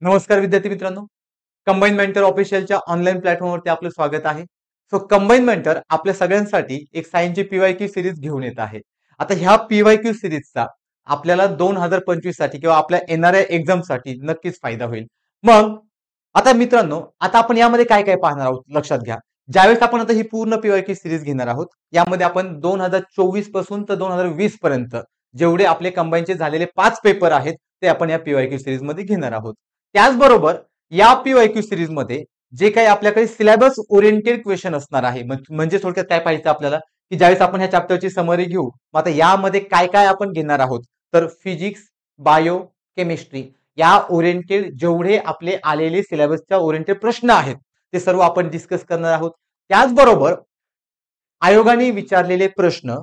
नमस्कार विद्यार्थी मित्रांनो, कंबाईन मेंटर ऑफिशियलच्या ऑनलाईन प्लॅटफॉर्मवरती आपलं स्वागत आहे. सो कंबाईन मेंटर आपल्या सगळ्यांसाठी एक सायन्सची पीवायक्यू सिरीज घेऊन येत आहे. आता ह्या पीवायक्यू सिरीजचा आपल्याला 2025 साठी किंवा आपल्या येणाऱ्या एक्झामसाठी नक्कीच फायदा होईल. मग आता मित्रांनो, आता आपण यामध्ये काय काय पाहणार आहोत लक्षात घ्या. ज्यावेळेस आपण आता ही पूर्ण पीवायक्यू सिरीज घेणार आहोत, यामध्ये आपण 2024 पासून तर 2020 पर्यंत जेवढे आपले कंबाईनचे झालेले 5 पेपर आहेत ते आपण या पीवायक्यू सिरीज मध्ये घेणार आहोत. त्याचबरोबर या पीवायक्यू सिरीज मध्ये जे काही आपल्याकडे सिलेबस ओरिएंटेड क्वेश्चन असणार आहे, म्हणजे थोडक्यात काय पाहिजे आपल्याला की ज्यावेळेस आपण ह्या चॅप्टरची समरी घेऊ, मग आता यामध्ये काय काय आपण घेणार आहोत तर फिजिक्स, बायो, केमिस्ट्री या ओरिएंटेड जेवढे आपले आलेले सिलेबसच्या ओरिएंटेड प्रश्न आहेत ते सर्व आपण डिस्कस करणार आहोत. त्याचबरोबर आयोगाने विचारलेले प्रश्न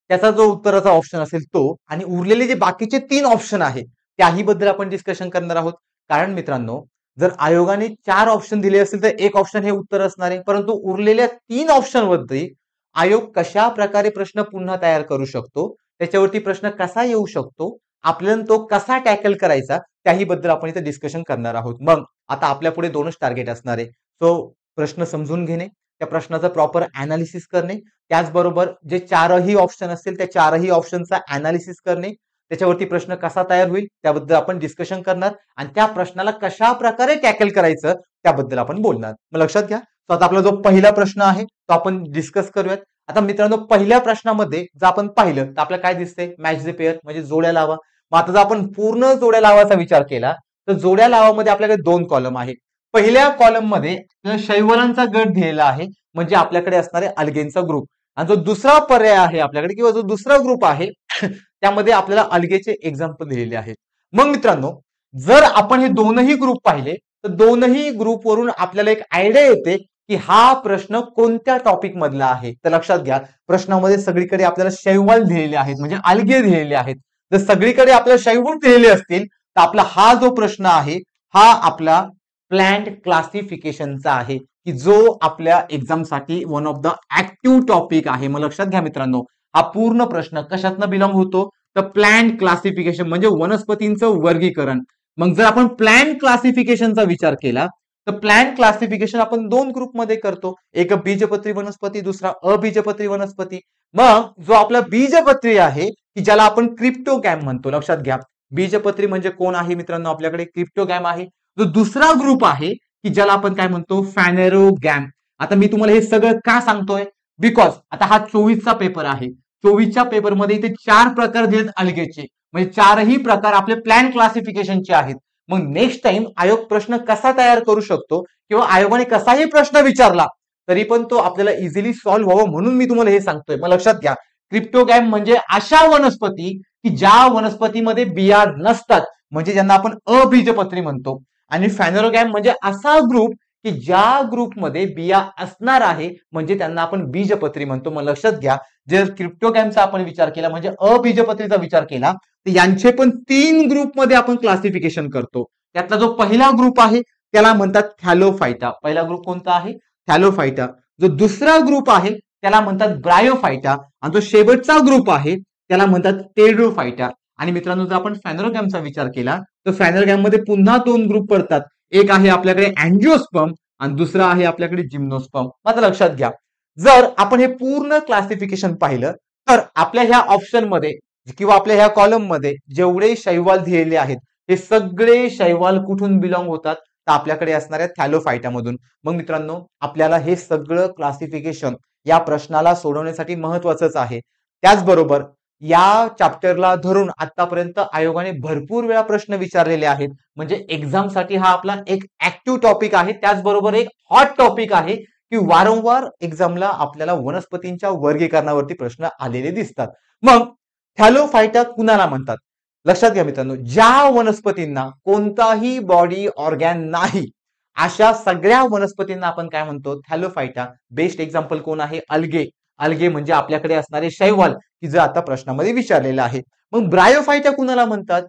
त्याचा जो उत्तराचा ऑप्शन असेल तो आणि उरलेले जे बाकीचे 3 ऑप्शन आहे त्याही बद्दल आपण डिस्कशन करणार आहोत. कारण मित्रांनो, जर आयोगाने 4 ऑप्शन दिले असेल तर एक ऑप्शन हे उत्तर असणार आहे, परंतु उरलेल्या 3 ऑप्शन वरती आयोग कशा प्रकारे प्रश्न पुन्हा तयार करू शकतो, त्याच्यावरती प्रश्न कसा येऊ शकतो, आपल्याला तो कसा टॅकल करायचा त्याही बद्दल आपण इथे डिस्कशन करणार आहोत. मग आता आपल्या पुढे 2च टार्गेट असणार आहे. सो प्रश्न समजून घेणे, त्या प्रश्नाचं प्रॉपर अनालिसिस करणे, त्याचबरोबर जे 4ही ऑप्शन असतील त्या 4ही ऑप्शनचा अनालिसिस करणे, त्याच्यावरती प्रश्न कसा तयार होईल त्याबद्दल आपण डिस्कशन करणार आणि त्या प्रश्नाला कशा प्रकारे टॅकल करायचं त्याबद्दल आपण बोलणार. मग लक्षात घ्या. तो आता आपला जो पहिला प्रश्न आहे तो आपण डिस्कस करूयात. आता मित्रांनो, पहिल्या प्रश्नामध्ये जर आपण पाहिलं तर आपल्याला काय दिसतंय, मॅच द पेअर म्हणजे जोड्या लावा. मग आता जर आपण पूर्ण जोड्या लावायचा विचार केला तर जोड्या लावामध्ये आपल्याकडे 2 कॉलम आहे. पहिल्या कॉलम मध्ये शैवालांचा गट दिलेला आहे, म्हणजे आपल्याकडे असणारे अल्गेनचा ग्रुप, आणि जो दुसरा पर्याय आहे आपल्याकडे किंवा जो दुसरा ग्रुप आहे त्यामध्ये आपल्याला अल्गेचे एक्झाम्पल दिलेले आहेत. मग मित्रांनो, जर आपण हे दोनही ग्रुप पाहिले तर दोनही ग्रुप वरून आपल्याला एक आयडिया येते की हा प्रश्न कोणत्या टॉपिक मधला आहे. तर लक्षात घ्या, प्रश्नामध्ये सगळीकडे आपल्याला शैवाल दिलेले आहेत म्हणजे अल्गे दिलेले आहेत. जर सगळीकडे आपल्याला शैवाल दिलेले असतील तर आपला हा जो प्रश्न आहे हा आपला प्लांट क्लासिफिकेशनचा आहे, की जो आपल्या एक्झामसाठी one of the active topic आहे. मग लक्षात घ्या मित्रांनो, हा पूर्ण प्रश्न कशातनं बिलॉंग होतो तर प्लांट क्लासिफिकेशन म्हणजे वनस्पतींचं वर्गीकरण. मग जर आपण प्लांट क्लासिफिकेशनचा विचार केला तर प्लांट क्लासिफिकेशन आपण 2 ग्रुपमध्ये करतो, एक बीजपत्री वनस्पती, दुसरा अबीजपत्री वनस्पती. मग जो आपला बीजपत्री आहे की ज्याला आपण क्रिप्टोगॅम म्हणतो, लक्षात घ्या, बीजपत्री म्हणजे कोण आहे मित्रांनो, आपल्याकडे क्रिप्टोगॅम आहे. जो दुसरा ग्रुप आहे की ज्याला आपण काय म्हणतो, फॅनेरोगॅम. आता मी तुम्हाला हे सगळं का सांगतोय, बिकॉज आता हा 24चा पेपर आहे. 24च्या पेपरमध्ये इथे 4 प्रकार दिलेत अल्गेचे, म्हणजे 4ही प्रकार आपले प्लॅन क्लासिफिकेशनचे आहेत. मग नेक्स्ट टाइम आयोग प्रश्न कसा तयार करू शकतो किंवा आयोगाने कसाही प्रश्न विचारला तरी पण तो आपल्याला इझिली सॉल्व्ह व्हावा म्हणून मी तुम्हाला हे सांगतोय. मग लक्षात घ्या, क्रिप्टोगॅम म्हणजे अशा वनस्पती की ज्या वनस्पतीमध्ये बिया नसतात, म्हणजे ज्यांना आपण अबीजपत्री म्हणतो. आणि फॅनेरोगॅम म्हणजे असा ग्रुप की ज्या ग्रुपमध्ये बिया असणार आहे, म्हणजे त्यांना आपण बीजपत्री म्हणतो. मग लक्षात घ्या, जर क्रिप्टोगॅमचा आपण विचार केला म्हणजे अबीजपत्रीचा विचार केला तर यांचे पण 3 ग्रुपमध्ये आपण क्लासिफिकेशन करतो. त्यातला जो पहिला ग्रुप आहे त्याला म्हणतात थॅलोफायटा. पहिला ग्रुप कोणता आहे, थॅलोफायटा. जो दुसरा ग्रुप आहे त्याला म्हणतात ब्रायोफायटा आणि जो शेवटचा ग्रुप आहे त्याला म्हणतात टेरोफायटा. आणि मित्रांनो, जर आपण फॅनेरोगॅमचा विचार केला तर फॅनेरोगॅम मध्ये पुन्हा 2 ग्रुप पडतात, एक आहे आपल्याकडे अँजिओस्पर्म आणि दुसरा आहे आपल्याकडे जिम्नोस्पर्म. आता लक्षात घ्या, जर आपण हे पूर्ण क्लासिफिकेशन पाहिलं तर आपल्या ह्या ऑप्शन मध्ये किंवा आपल्या ह्या कॉलम मध्ये जेवढे शैवाल दिलेले आहेत हे सगळे शैवाल कुठून बिलॉंग होतात तर आपल्याकडे असणाऱ्या थॅलोफायटामधून. मग मित्रांनो, आपल्याला हे सगळं क्लासिफिकेशन या प्रश्नाला सोडवण्यासाठी महत्वाचंच आहे. त्याचबरोबर या चॅप्टरला धरून आतापर्यंत आयोगाने भरपूर वेळा प्रश्न विचारलेले आहेत, म्हणजे एक्झामसाठी हा आपला एक ऍक्टिव्ह टॉपिक आहे. त्याचबरोबर एक हॉट टॉपिक आहे की वारंवार एक्झामला आपल्याला वनस्पतींच्या वर्गीकरणावरती प्रश्न आलेले दिसतात. मग थॅलोफायटा कुणाला म्हणतात, लक्षात घ्या मित्रांनो, ज्या वनस्पतींना कोणताही बॉडी ऑर्गॅन नाही अशा सगळ्या वनस्पतींना आपण काय म्हणतो, थॅलोफायटा. बेस्ट एक्झाम्पल कोण आहे, अल्गे. अल्गे म्हणजे आपल्याकडे असणारे शैवाल की जे आता प्रश्नामध्ये विचारलेलं आहे. मग ब्रायोफायटा कुणाला म्हणतात,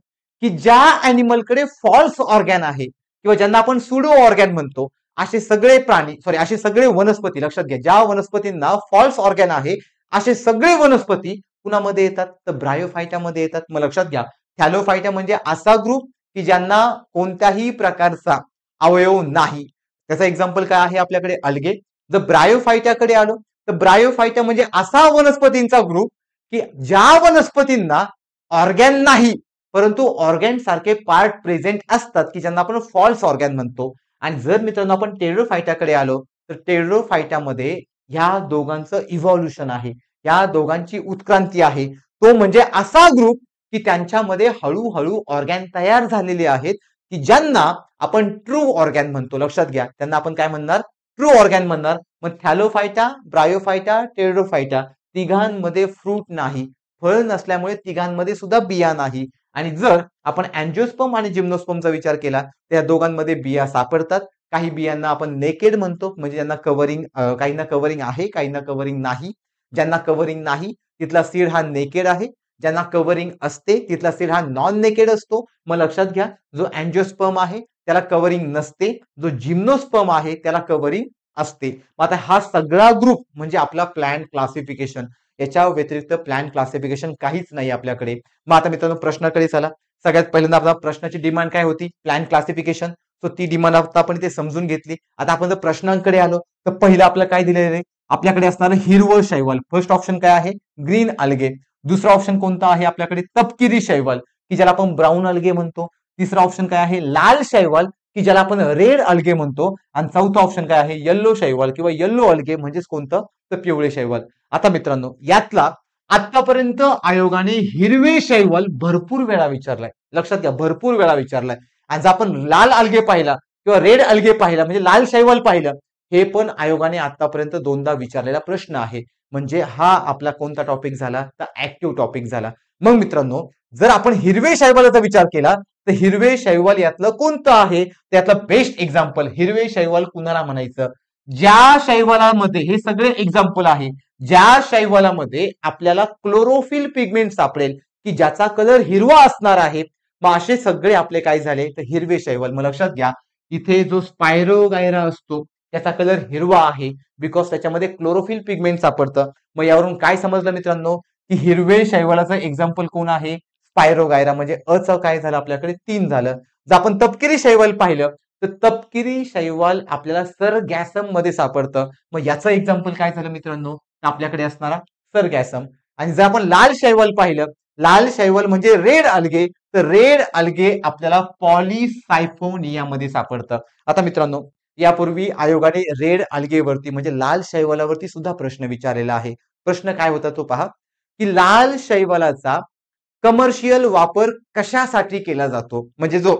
की ज्या अॅनिमलकडे फॉल्स ऑर्गॅन आहे किंवा ज्यांना आपण सुडो ऑर्गॅन म्हणतो, असे सगळे प्राणी असे सगळे वनस्पती, लक्षात घ्या, ज्या वनस्पतींना फॉल्स ऑर्गॅन आहे असे सगळे वनस्पती कुणामध्ये येतात तर ब्रायोफायटामध्ये येतात. मग लक्षात घ्या, थॅलोफायटा म्हणजे असा ग्रुप की ज्यांना कोणत्याही प्रकारचा अवयव नाही. त्याचा एक्झाम्पल काय आहे आपल्याकडे अलगे. जर ब्रायोफायटाकडे आलो तर ब्रायोफायटा म्हणजे असा वनस्पतींचा ग्रुप की ज्या वनस्पतींना ऑर्गॅन नाही परंतु ऑर्गॅन सारखे पार्ट प्रेझेंट असतात की ज्यांना आपण फॉल्स ऑर्गॅन म्हणतो. आणि जर मित्रांनो आपण टेरिडोफायटाकडे आलो तर टेरिडोफायटामध्ये ह्या दोघांचं इव्हॉल्युशन आहे, या दोघांची उत्क्रांती आहे. तो म्हणजे असा ग्रुप की त्यांच्यामध्ये हळूहळू ऑर्गॅन तयार झालेले आहेत की ज्यांना आपण ट्रू ऑर्गॅन म्हणतो. लक्षात घ्या, त्यांना आपण काय म्हणणार, ट्रू ऑर्गॅन म्हणणार. मग थॅलोफायटा, ब्रायोफायटा, टेरिडोफायटा तिघांमध्ये फ्रूट नाही, फळ नसल्यामुळे तिघांमध्ये सुद्धा बिया नाही. आणि जर आपण अँजिओस्पर्म आणि जिम्नोस्पर्मचा विचार केला तर या दोघांमध्ये बिया सापडतात. काही बियांना आपण नेकेड म्हणतो, म्हणजे ज्यांना कव्हरिंग, काहींना कव्हरिंग आहे, काहींना कव्हरिंग नाही. ज्यांना कव्हरिंग नाही तिथला सीड हा नेकेड आहे, ज्यांना कव्हरिंग असते तिथला सीड हा नॉन नेकेड असतो. मग लक्षात घ्या, जो अँजिओस्पर्म आहे त्याला कव्हरिंग नसते, जो जिम्नोस्पर्म आहे त्याला कव्हरिंग असते. मग आता हा सगळा ग्रुप म्हणजे आपला प्लांट क्लासिफिकेशन. याच्या व्यतिरिक्त प्लांट क्लासिफिकेशन काहीच नाही आपल्याकडे. मग आता मित्रांनो प्रश्नाकडे चला. सगळ्यात पहिल्यांदा आपल्या प्रश्नाची डिमांड काय होती, प्लांट क्लासिफिकेशन. सो ती डिमांड आता आपण इथे समजून घेतली. आता आपण जर प्रश्नांकडे आलो तर पहिलं आपलं काय दिलेलं आहे, आपल्याकडे असणारं हिरवळ शैवाल. फर्स्ट ऑप्शन काय आहे, ग्रीन अल्गे. दुसरा ऑप्शन कोणता आहे आपल्याकडे, तपकिरी शैवाल की ज्याला आपण ब्राऊन अल्गे म्हणतो. तिसरा ऑप्शन काय आहे, लाल शैवाल की ज्याला आपण रेड अल्गे म्हणतो. आणि चौथा ऑप्शन काय आहे, येल्लो शैवाल किंवा येल्लो अल्गे म्हणजेच कोणतं, तर पिवळे शैवाल. आता मित्रांनो यातला आतापर्यंत आयोगाने हिरवे शैवाल भरपूर वेळा विचारलाय. लक्षात घ्या, भरपूर वेळा विचारलाय. आणि जर आपण लाल अल्गे पाहिला किंवा रेड अल्गे पाहिला म्हणजे लाल शैवाल पाहिलं, हे पण आयोगाने आतापर्यंत दोनदा विचारलेला प्रश्न आहे. म्हणजे हा आपला कोणता टॉपिक झाला, तर ऍक्टिव्ह टॉपिक झाला. मग मित्रांनो जर आपण हिरवे शैवालाचा विचार केला तर हिरवे शैवाल यातलं कोणतं आहे, त्यातलं बेस्ट एक्झाम्पल हिरवे शैवाल कुणाला म्हणायचं, ज्या शैवालामध्ये, हे सगळे एक्झाम्पल आहे, ज्या शैवालामध्ये आपल्याला क्लोरोफिल पिगमेंट सापडेल की ज्याचा कलर हिरवा असणार आहे. मग असे सगळे आपले काय झाले तर हिरवे शैवाल. मग लक्षात घ्या, इथे जो स्पायरोगायरा असतो त्याचा कलर हिरवा आहे बिकॉज त्याच्यामध्ये क्लोरोफिल पिगमेंट सापडतं. मग यावरून काय समजलं मित्रांनो की हिरवे शैवालाचं एक्झाम्पल कोण आहे, स्पायरोगायरा. म्हणजे अचं काय झालं आपल्याकडे 3 झालं. जर आपण तपकिरी शैवाल पाहिलं तर तपकिरी शैवाल आपल्याला सरगॅसम मध्ये सापडतं. मग याचं एक्झाम्पल काय झालं मित्रांनो, आपल्याकडे असणारा सरगॅसम. आणि जर आपण लाल शैवाल पाहिलं, लाल शैवाल म्हणजे रेड अल्गे, तर रेड अल्गे आपल्याला पॉलिसायफोनिया मध्ये सापडतं. आता मित्रांनो यापूर्वी आयोगाने रेड अल्गेवरती म्हणजे लाल शैवालावरती सुद्धा प्रश्न विचारलेला आहे. प्रश्न काय होता तो पहा, की लाल शैवालाचा कमर्शियल वापर कशासाठी केला जातो. म्हणजे जो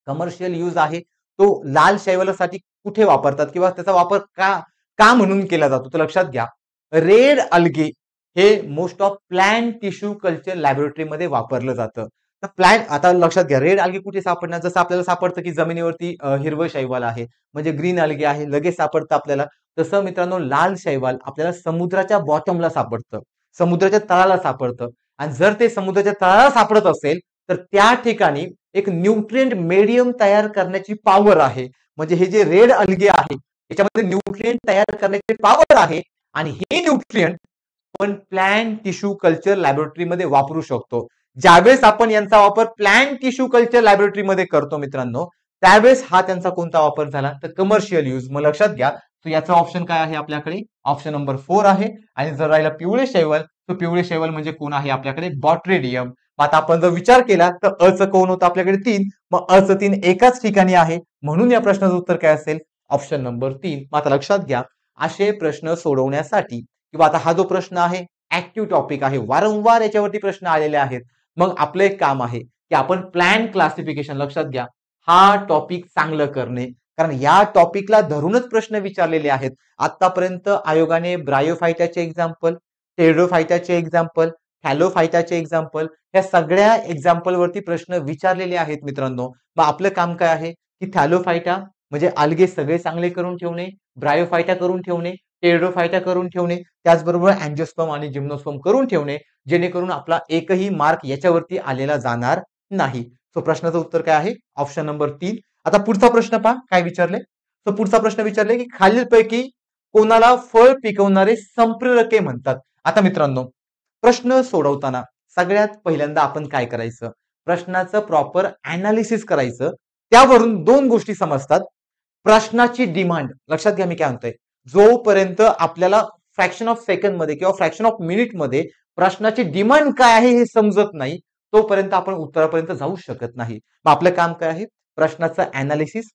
कमर्शियल यूज आहे तो लाल शैवालासाठी कुठे वापरतात किंवा त्याचा वापर का का म्हणून केला जातो. तर लक्षात घ्या, रेड अल्गे हे most of plant tissue culture लॅबोरेटरीमध्ये वापरलं जातं. तर प्लांट, आता लक्षात घ्या, रेड अल्गे कुठे सापडणार, जसं आपल्याला सापडतं की जमिनीवरती हिरवं शैवाल आहे म्हणजे ग्रीन अल्गे आहे लगेच सापडतं आपल्याला. तसं मित्रांनो लाल शैवाल आपल्याला समुद्राच्या बॉटमला सापडतं, समुद्राच्या तळाला सापडतं. आणि जर ते समुद्राच्या तळाला सापडत असेल तर त्या ठिकाणी एक न्यूट्रिएंट मीडियम तयार करण्याची पॉवर आहे. म्हणजे हे जे रेड अल्गे आहे याच्यामध्ये न्यूट्रिएंट तयार करण्याची पॉवर आहे. आणि हे न्यूट्रिएंट आपण प्लांट टिश्यू कल्चर लॅबोरेटरीमध्ये वापरू शकतो. ज्यावेळेस आपण यांचा वापर प्लांट टिश्यू कल्चर लॅबोरेटरीमध्ये करतो मित्रांनो, त्यावेळेस हा त्यांचा कोणता वापर झाला तर कमर्शियल यूज. मग लक्षात घ्या, तर याचा ऑप्शन काय आहे आपल्याकडे, ऑप्शन नंबर 4 आहे. आणि जर राहिला पिवळे शैवाल, तर पिवळे शैवाल म्हणजे कोण आहे आपल्याकडे, बॉट्रेडियम. आता आपण जर विचार केला तर अचं कोण होतं आपल्याकडे 3, मग अचं 3 एकाच ठिकाणी आहे म्हणून या प्रश्नाचं उत्तर काय असेल, ऑप्शन नंबर 3. मग आता लक्षात घ्या, असे प्रश्न सोडवण्यासाठी किंवा आता हा जो प्रश्न आहे ऍक्टिव्ह टॉपिक आहे, वारंवार याच्यावरती प्रश्न आलेले आहेत. मग आपलं एक काम आहे की आपण प्लांट क्लासिफिकेशन, लक्षात घ्या, हा टॉपिक चांगलं करणे, कारण या टॉपिकला धरूनच प्रश्न विचारलेले आहेत. आतापर्यंत आयोगाने ब्रायोफायटाचे एक्झाम्पल, टेरिडोफायटाचे एक्झाम्पल, थॅलोफायटाचे एक्झाम्पल, या सगळ्या एक्झाम्पल वरती प्रश्न विचारलेले आहेत मित्रांनो. मग आपलं काम काय आहे की थॅलोफायटा म्हणजे अल्गे सगळे चांगले करून ठेवणे, ब्रायोफायटा करून ठेवणे, टेरिडोफायटा करून ठेवणे, त्याचबरोबर अँजिओस्पर्म आणि जिम्नोस्पर्म करून ठेवणे, जेणेकरून आपला एकही मार्क याच्यावरती आलेला जाणार नाही. सो प्रश्नाचं उत्तर काय आहे, ऑप्शन नंबर 3. आता पुढचा प्रश्न पहा काय विचारले. सो पुढचा प्रश्न विचारले की खालीलपैकी कोणाला फळ पिकवणारे संप्रेरके म्हणतात. आता मित्रांनो प्रश्न सोडवताना सगळ्यात पहिल्यांदा आपण काय करायचं, प्रश्नाचं प्रॉपर अनालिसिस करायचं. त्यावरून दोन गोष्टी समजतात. प्रश्नाची डिमांड, लक्षात घ्या मी काय म्हणतोय, जोपर्यंत आपल्याला फ्रॅक्शन ऑफ सेकंड मध्ये किंवा फ्रॅक्शन ऑफ मिनिट मध्ये प्रश्नाची डिमांड काय आहे हे समजत नाही, तोपर्यंत आपण उत्तरापर्यंत जाऊ शकत नाही. मग आपलं काम काय आहे, प्रश्नाचं अनालिसिस,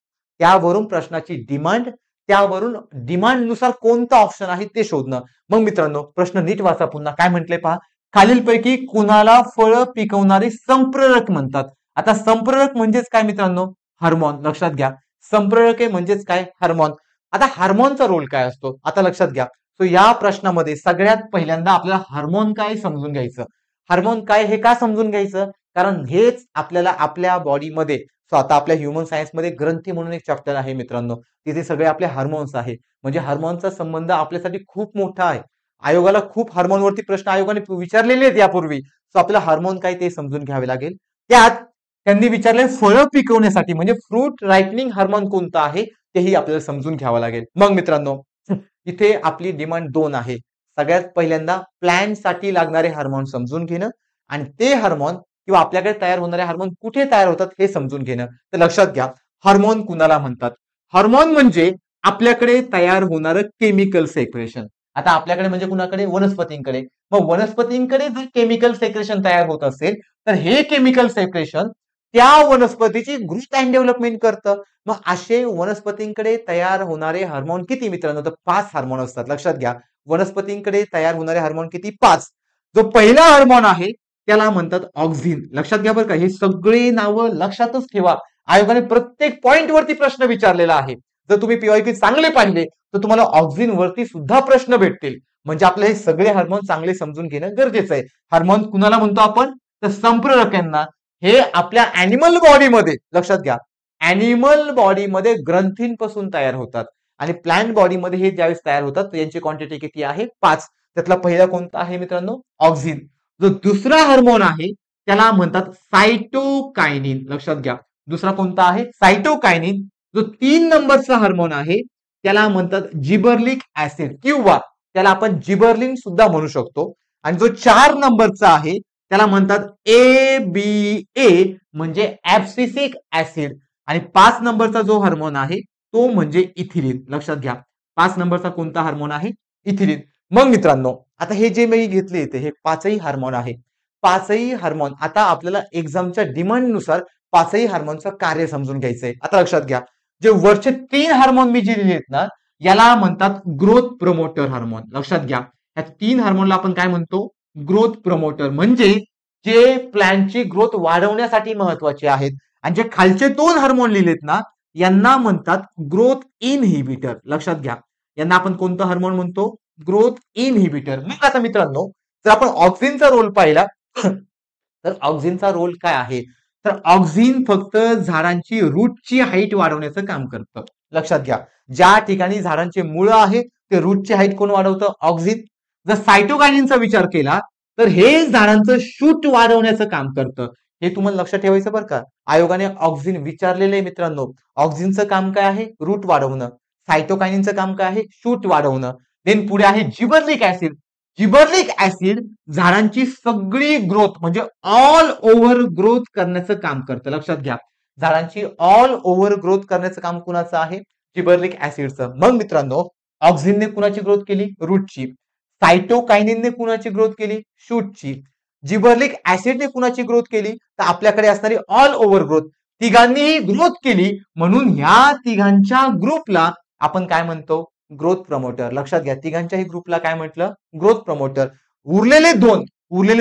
त्यावरून प्रश्नाची डिमांड, त्यावरून डिमांड नुसार कोणतं ऑप्शन आहे ते शोधणं. मग मित्रांनो प्रश्न नीट वाचा पुन्हा. काय म्हटलंय पहा, खालीलपैकी कुणाला फळं पिकवणारे संप्रेरक म्हणतात. आता संप्रेरक म्हणजेच काय मित्रांनो, हार्मोन. लक्षात घ्या, संप्रेरके म्हणजेच काय, हार्मोन. आता हार्मोनचा रोल काय असतो आता लक्षात घ्या. सो या प्रश्नामध्ये सगळ्यात पहिल्यांदा आपल्याला हार्मोन काय समजून घ्यायचं. हार्मोन काय हे का समजून घ्यायचं, कारण हेच आपल्याला आपल्या बॉडीमध्ये, सो आता आपल्या ह्युमन सायन्स मध्ये ग्रंथी म्हणून एक चॅप्टर आहे मित्रांनो, तिथे सगळे आपले हार्मोन्स आहे. म्हणजे हार्मोनचा संबंध आपल्यासाठी खूप मोठा आहे. आयोगाला खूप हार्मोनवरती प्रश्न आयोगाने विचारलेले आहेत यापूर्वी. सो आपल्याला हार्मोन काय ते समजून घ्यावे लागेल. त्यात त्यांनी विचारले फळं पिकवण्यासाठी म्हणजे फ्रूट रायपनिंग हार्मोन कोणतं आहे तेही आपल्याला समजून घ्यावं लागेल. मग मित्रांनो इथे आपली डिमांड दोन आहे. सगळ्यात पहिल्यांदा प्लांट साठी लागणारे हार्मोन समजून घेणं आणि ते हार्मोन किंवा आपल्याकडे तयार होणारे हार्मोन कुठे तयार होतात हे समजून घेणं. तर लक्षात घ्या, हार्मोन कुणाला म्हणतात. हार्मोन म्हणजे आपल्याकडे तयार होणारं केमिकल सेक्रेशन. आता आपल्याकडे म्हणजे कुणाकडे, वनस्पतींकडे. मग वनस्पतींकडे जर केमिकल सेक्रेशन तयार होत असेल तर हे केमिकल सेक्रेशन त्या वनस्पतीची ग्रोथ अँड डेव्हलपमेंट करतं. मग असे वनस्पतींकडे तयार होणारे हार्मोन किती मित्रांनो, तर 5 हार्मोन असतात. लक्षात घ्या, वनस्पतींकडे तयार होणारे हार्मोन किती, 5. जो पहिला हार्मोन आहे त्याला म्हणतात ऑक्झिन. लक्षात घ्या बरं का, हे सगळे नावं लक्षातच ठेवा. आयोगाने प्रत्येक पॉइंट वरती प्रश्न विचारलेला आहे. जर तुम्ही पीवायक्यू चांगले पाहिले तर तुम्हाला ऑक्झिन वरती सुद्धा प्रश्न भेटतील. म्हणजे आपले हे सगळे हार्मोन चांगले समजून घेणं गरजेचं आहे. हार्मोन कुणाला म्हणतो आपण, तर संप्रेरकांना. हे आपल्या अॅनिमल बॉडीमध्ये, लक्षात घ्या, अॅनिमल बॉडीमध्ये ग्रंथींपासून तयार होतात आणि प्लांट बॉडीमध्ये हे ज्यावेळेस तयार होतात तर यांची क्वांटिटी किती आहे, 5. त्यातला पहिला कोणता आहे मित्रांनो, ऑक्झिन. जो दुसरा हार्मोन आहे त्याला म्हणतात सायटोकायनिन. लक्षात घ्या, दुसरा कोणता आहे, सायटोकायनिन. जो 3 नंबरचा हार्मोन आहे त्याला म्हणतात जिबर्लिक ऍसिड किंवा त्याला आपण जिबर्लिन सुद्धा म्हणू शकतो. आणि जो 4 नंबरचा आहे त्याला म्हणतात ABA म्हणजे ऍब्सिसिक ऍसिड. आणि 5 नंबरचा जो हार्मोन आहे तो म्हणजे इथिलीन. लक्षात घ्या, 5 नंबरचा कोणता हार्मोन आहे, इथिलीन. मग मित्रांनो आता हे जे मी घेतले इथे हे 5ही हार्मोन आहे. 5ही हार्मोन आता आपल्याला एक्झामच्या डिमांड नुसार 5ही हार्मोनचं कार्य समजून घ्यायचंय. आता लक्षात घ्या, जे वरचे 3 हार्मोन मी जे लिहिलेत ना याला म्हणतात ग्रोथ प्रमोटर हार्मोन. लक्षात घ्या, या 3 हार्मोनला आपण काय म्हणतो, ग्रोथ प्रमोटर. म्हणजे जे प्लांटची ग्रोथ वाढवण्यासाठी महत्वाचे आहेत. आणि जे खालचे 2 हार्मोन लिहिलेत ना यांना म्हणतात ग्रोथ इनहिबिटर. लक्षात घ्या, यांना आपण कोणतं हार्मोन म्हणतो, ग्रोथ इनहिबिटर. मग आता मित्रांनो जर आपण ऑक्झिनचा रोल पाहिला तर ऑक्झिनचा रोल काय आहे, तर ऑक्झिन फक्त झाडांची रूटची हाईट वाढवण्याचं काम करतं. लक्षात घ्या, ज्या ठिकाणी झाडांचे मुळं आहे ते रूटची हाईट कोण वाढवतं, ऑक्झिन. जर सायटोकायनिनचा विचार केला तर हे झाडांचं शूट वाढवण्याचं काम करतं. हे तुम्हाला लक्षात ठेवायचं बरं का. आयोगाने ऑक्झिन विचारलेले मित्रांनो. ऑक्झिनचं काम काय आहे, रूट वाढवणं. सायटोकायनिनचं काम काय आहे, शूट वाढवणं. देन पुढे आहे जिबर्लिक ऍसिड. जिबर्लिक ऍसिड झाडांची सगळी ग्रोथ म्हणजे ऑल ओव्हर ग्रोथ करण्याचं काम करतं. लक्षात घ्या, झाडांची ऑल ओव्हर ग्रोथ करण्याचं काम कुणाचं आहे, जिबर्लिक ऍसिडचं. मग मित्रांनो ऑक्झिनने कुणाची ग्रोथ केली, रूटची. सायटोकायनिनने कुणाची ग्रोथ केली, शूटची. जिबर्लिक ऍसिडने कुणाची ग्रोथ केली, तर आपल्याकडे असणारी ऑल ओव्हर ग्रोथ. तिघांनीही ग्रोथ केली म्हणून ह्या तिघांच्या ग्रुपला आपण काय म्हणतो, ग्रोथ प्रमोटर. लक्षात घ्या, तिघांच्याही ग्रुपला काय म्हटलं, ग्रोथ प्रमोटर. उरलेले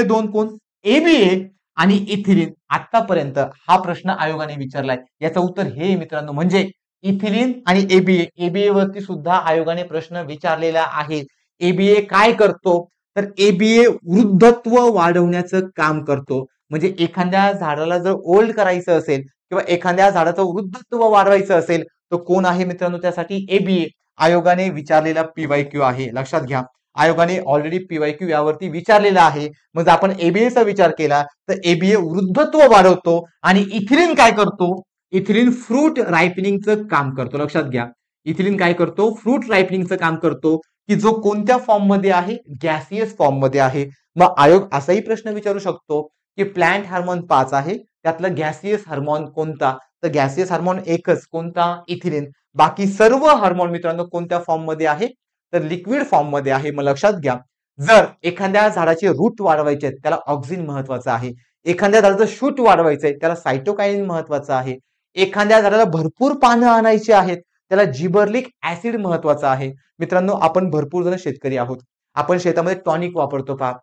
दोन कोण, ABA आणि इथिलीन. आतापर्यंत हा प्रश्न आयोगाने विचारलाय, याचं उत्तर हे मित्रांनो म्हणजे इथिलीन आणि ABA वरती सुद्धा आयोगाने प्रश्न विचारलेला आहे. ABA काय करतो, तर ABA वृद्धत्व वाढवण्याचं काम करतो. म्हणजे एखाद्या झाडाला जर ओल्ड करायचं असेल किंवा एखाद्या झाडाचं वृद्धत्व वाढवायचं असेल तर कोण आहे मित्रांनो, त्यासाठी ABA. आयोगाने विचारलेला पीवायक्यू आहे. लक्षात घ्या, आयोगाने ऑलरेडी पीवायक्यू यावरती विचारलेला आहे. मग आपण ABAचा विचार केला तर ABA वृद्धत्व वाढवतो आणि इथिलीन काय करतो, इथिलीन फ्रूट रायपनिंगचं काम करतो. लक्षात घ्या, इथिलीन काय करतो, फ्रूट रायपनिंगचं काम करतो, की जो कोणत्या फॉर्म मध्ये आहे, गॅसियस फॉर्म मध्ये आहे. मग आयोग असाही प्रश्न विचारू शकतो की प्लांट हार्मोन 5 आहे, त्यातलं गॅसियस हार्मोन कोणता, तर गॅसियस हार्मोन एकच, कोणता, इथिलीन. बाकी सर्व हार्मोन मित्रांनो कोणत्या फॉर्म मध्ये आहे, तर लिक्विड फॉर्म मध्ये आहे. मग लक्षात घ्या, जर एखाद्या झाडाचे रूट वाढवायचे आहेत त्याला ऑक्सिन महत्वाचं आहे, एखाद्या झाडाचं शूट वाढवायचंय त्याला सायटोकायनिन महत्वाचं आहे, एखाद्या झाडाला भरपूर पानं आणायची आहेत त्याला जिबर्लिक ऍसिड महत्वाचा आहे. मित्रांनो आपण भरपूर जण शेतकरी आहोत, आपण शेतामध्ये टॉनिक वापरतो पहा.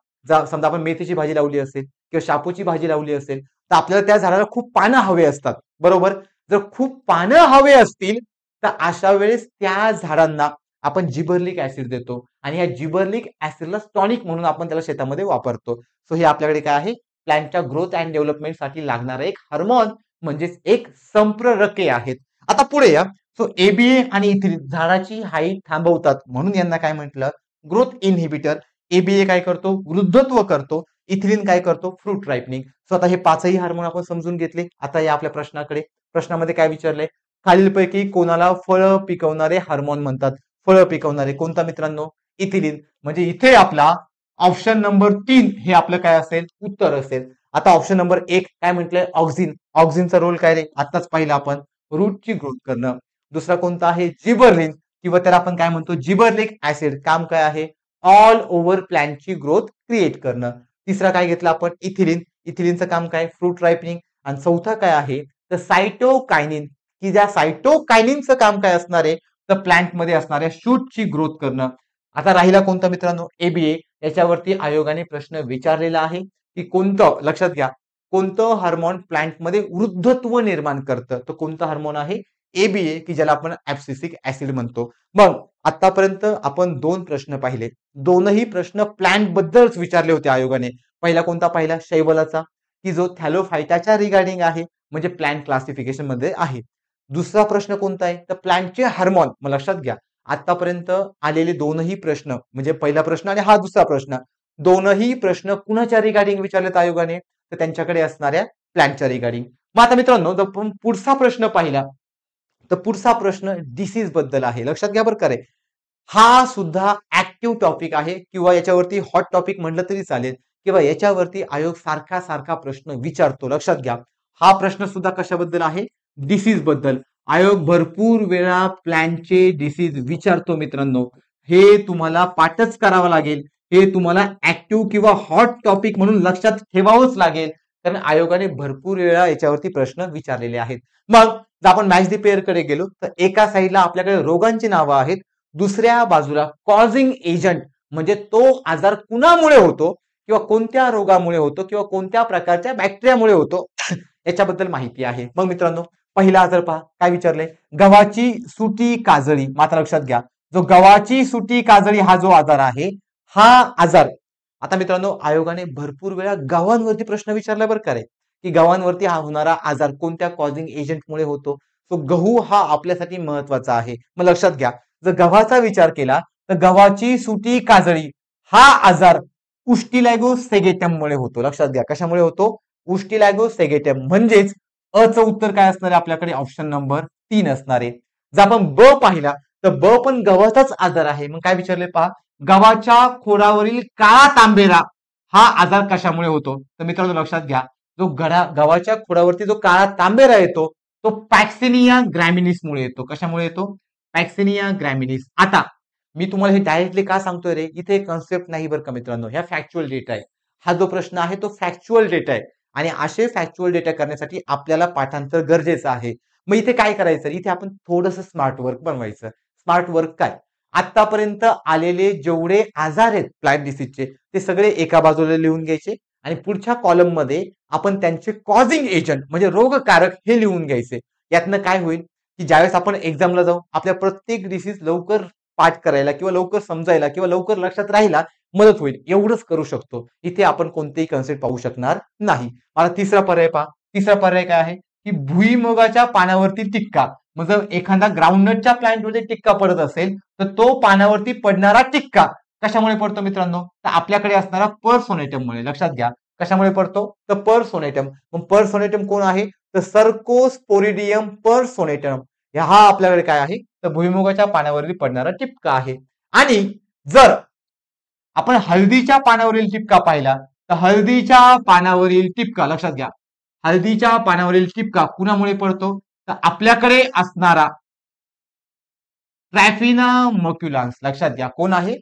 समजा आपण मेथीची भाजी लावली असेल किंवा शापूची भाजी लावली असेल तर आपल्याला त्या झाडाला खूप पानं हवे असतात, बरोबर. जर खूप पानं हवे असतील तर अशा वेळेस त्या झाडांना आपण जिबर्लिक ऍसिड देतो आणि या जिबर्लिक ऍसिडला टॉनिक म्हणून आपण त्याला शेतामध्ये वापरतो. सो हे आपल्याकडे काय आहे, प्लॅन्टच्या ग्रोथ अँड डेव्हलपमेंट साठी लागणारा एक हार्मोन म्हणजेच एक संप्रेरके आहेत. आता पुढे या. सो एबीए आणि इथिलीन झाडाची हाईट थांबवतात म्हणून यांना काय म्हटलं, ग्रोथ इनहिबिटर. एबीए काय करतो, वृद्धत्व करतो. इथिलीन काय करतो, फ्रूट रायपनिंग. सो आता हे पाचही हार्मोन आपण समजून घेतले. आता या आपल्या प्रश्नाकडे. प्रश्नामध्ये काय विचारलंय, खालीलपैकी कोणाला फळं पिकवणारे हार्मोन म्हणतात. फळं पिकवणारे कोणता मित्रांनो, इथिलीन. म्हणजे इथे आपला ऑप्शन नंबर 3 हे आपलं काय असेल, उत्तर असेल. आता ऑप्शन नंबर 1 काय म्हटलंय, ऑक्सिन. ऑक्सिनचा रोल काय रे, आताच पाहिलं आपण, रूटची ग्रोथ करणं. दुसरा कोणता आहे, जिबर्लिन किंवा त्याला आपण काय म्हणतो, जिबर्लिक ऍसिड. काम काय आहे, ऑल ओव्हर प्लॅन्टची ग्रोथ क्रिएट करणं. तिसरा काय घेतला आपण, इथिलीन. इथिलीनचं काम काय, फ्रूट रायपनिंग. आणि चौथा काय आहे, तर सायटोकायनिन, की ज्या सायटोकायनिनचं काम काय असणार आहे, तर प्लॅन्ट मध्ये असणाऱ्या शूटची ग्रोथ करणं. आता राहिला कोणता मित्रांनो, एबीए. याच्यावरती आयोगाने प्रश्न विचारलेला आहे की कोणतं, लक्षात घ्या, कोणतं हार्मोन प्लॅन्टमध्ये वृद्धत्व निर्माण करतं, तर कोणतं हार्मोन आहे, एबीए, की ज्याला आपण ऍब्सिसिक ऍसिड म्हणतो. मग आतापर्यंत आपण 2 प्रश्न पाहिले, दोनही प्रश्न प्लॅन्ट बद्दलच विचारले होते आयोगाने. पहिला कोणता पाहिला, शैवलाचा, की जो थॅलोफायटाच्या रिगार्डिंग आहे, म्हणजे प्लॅन्ट क्लासिफिकेशन मध्ये आहे. दुसरा प्रश्न कोणता आहे, तर प्लॅन्टचे हार्मोन. मग लक्षात घ्या, आतापर्यंत आलेले दोनही प्रश्न, म्हणजे पहिला प्रश्न आणि हा दुसरा प्रश्न, दोनही प्रश्न कुणाच्या रिगार्डिंग विचारलेत आयोगाने, तर त्यांच्याकडे असणाऱ्या प्लॅन्टच्या रिगार्डिंग. मग आता मित्रांनो जर आपण पुढचा प्रश्न पाहिला तर पुढचा प्रश्न डिसीज बद्दल आहे. लक्षात घ्या बरं का रे, हा सुद्धा ऍक्टिव्ह टॉपिक आहे किंवा याच्यावरती हॉट टॉपिक म्हटलं तरी चालेल, किंवा याच्यावरती आयोग सारखा सारखा प्रश्न विचारतो. लक्षात घ्या, हा प्रश्न सुद्धा कशाबद्दल आहे, डिसीज बद्दल. आयोग भरपूर वेळा प्लॅन्टचे डिसीज विचारतो मित्रांनो, हे तुम्हाला पाठच करावं लागेल, हे तुम्हाला ऍक्टिव्ह किंवा हॉट टॉपिक म्हणून लक्षात ठेवावंच लागेल, कारण आयोगाने भरपूर वेळा याच्यावरती प्रश्न विचारलेले आहेत. मग जर आपण मॅच द पेअर कडे गेलो तर एका साईडला आपल्याकडे रोगांची नावं आहेत, दुसऱ्या बाजूला कॉझिंग एजंट, म्हणजे तो आजार कुणामुळे होतो किंवा कोणत्या रोगामुळे होतो किंवा कोणत्या प्रकारच्या बॅक्टेरियामुळे होतो याच्याबद्दल माहिती आहे. मग मित्रांनो पहिला आजार पहा, काय विचारलंय, गव्हाची सुटी काजळी. मात्र लक्षात घ्या, जो गव्हाची सुटी काजळी हा जो आजार आहे, हा आजार, आता मित्रांनो आयोगाने भरपूर वेळा गव्हांवरती प्रश्न विचारला बरं का रे, की गव्हांवरती हा होणारा आजार कोणत्या कॉझिंग एजंटमुळे होतो. तो गहू हा आपल्यासाठी महत्वाचा आहे. मग लक्षात घ्या, जर गव्हाचा विचार केला तर गव्हाची सुटी काजळी हा आजार उस्टिलॅगोसेगेटम मुळे होतो. लक्षात घ्या, कशामुळे होतो, उस्टिलॅगोसेगेटम. म्हणजेच अचं उत्तर काय असणार आहे, आपल्याकडे ऑप्शन नंबर 3 असणार आहे. जर आपण ब पाहिला तर ब पण गव्हाचाच आजार आहे. मग काय विचारले पहा, गव्हाच्या खोडावरील काळा तांबेरा हा आजार कशामुळे होतो, तर मित्रांनो लक्षात घ्या, जो गव्हाच्या खोडावरती जो काळा तांबेरा येतो तो पॅक्सिनिया ग्रॅमिनिस मुळे येतो. कशामुळे येतो, पॅक्सिनिया ग्रॅमिनिस. आता मी तुम्हाला हे डायरेक्टली का सांगतोय रे, इथे कन्सेप्ट नाही बरं का मित्रांनो, ह्या फॅक्च्युअल डेटा आहे. हा जो प्रश्न आहे तो फॅक्च्युअल डेटा आहे आणि असे फॅक्च्युअल डेटा करण्यासाठी आपल्याला पाठांतर गरजेचं आहे. मग इथे काय करायचं, इथे आपण थोडंसं स्मार्ट वर्क बनवायचं. स्मार्ट वर्क काय, आतापर्यंत आलेले जेवढे आजार आहेत प्लांट डिसीजचे ते सगळे एका बाजूला लिहून घ्यायचे आणि पुढच्या कॉलम मध्ये आपण त्यांचे कॉझिंग एजंट म्हणजे रोगकारक हे लिहून घ्यायचे. यातनं काय होईल, की ज्यावेळेस आपण एक्झामला जाऊ आपल्या प्रत्येक डिसीज लवकर पाठ करायला किंवा लवकर समजायला किंवा लवकर लक्षात राहायला मदत होईल. एवढंच करू शकतो, इथे आपण कोणतेही कन्सेप्ट पाहू शकणार नाही. मला तिसरा पर्याय पहा, तिसरा पर्याय काय आहे, की भुईमुगाच्या पानावरती टिक्का. मग जर एखादा ग्राउंडनटच्या प्लांटमध्ये टिक्का पडत असेल तर तो पानावरती पडणारा टिक्का कशामुळे पडतो मित्रांनो, तर आपल्याकडे असणारा पर्सोनेटम मुळे. लक्षात घ्या, कशामुळे पडतो, तर पर्सोनेटम. मग पर्सोनेटम कोण आहे, तर सर्कोस्पोरिडियम पर्सोनेटम. हा आपल्याकडे काय आहे, तर भुईमुगाच्या पानावरती पडणारा टिपका आहे. आणि जर आपण हळदीच्या पानावरील टिपका पाहिला तर हळदीच्या पानावरील टिपका लक्षात घ्या. हळदीच्या पानावरील टिपका कुणामुळे पडतो? तर आपल्याकडे असणारा ट्रॅफिना मक्युलान्स. लक्षात घ्या कोण आहे?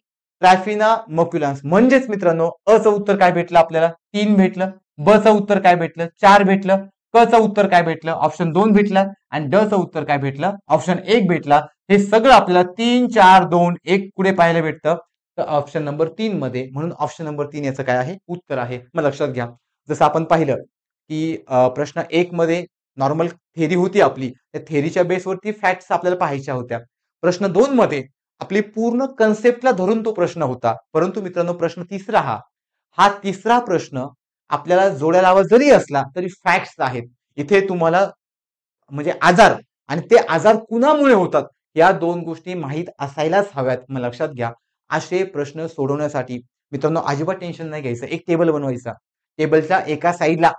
ट्रॅफिना मक्युलान्स. म्हणजेच मित्रांनो अ चं उत्तर काय भेटलं आपल्याला? 3 भेटलं. ब चं उत्तर काय भेटलं? 4 भेटलं. क चं उत्तर काय भेटलं? ऑप्शन 2 भेटलं. आणि ड चं उत्तर काय भेटलं? ऑप्शन 1 भेटला. हे सगळं आपल्याला 3 4 2 1 पुढे पाहायला भेटतं. तर ऑप्शन नंबर 3 मध्ये, म्हणून ऑप्शन नंबर 3 याचं काय आहे? उत्तर आहे. मग लक्षात घ्या, जसं आपण पाहिलं की प्रश्न 1 मध्ये नॉर्मल थेरी होती आपली, त्या थेरीच्या बेसवरती फॅक्ट्स आपल्याला पाहायच्या होत्या. प्रश्न 2 मध्ये आपली पूर्ण कन्सेप्टला धरून तो प्रश्न होता. परंतु मित्रांनो प्रश्न तिसरा हा तिसरा प्रश्न आपल्याला जोड्या लावा जरी असला तरी फॅक्ट्स आहेत. इथे तुम्हाला म्हणजे आजार आणि ते आजार कुणामुळे होतात या 2 गोष्टी माहीत असायलाच हव्यात. मग लक्षात घ्या, असे प्रश्न सोडवण्यासाठी मित्रांनो अजिबात टेन्शन नाही घ्यायचं. एक टेबल बनवायचा. टेबलच्या एका साईडला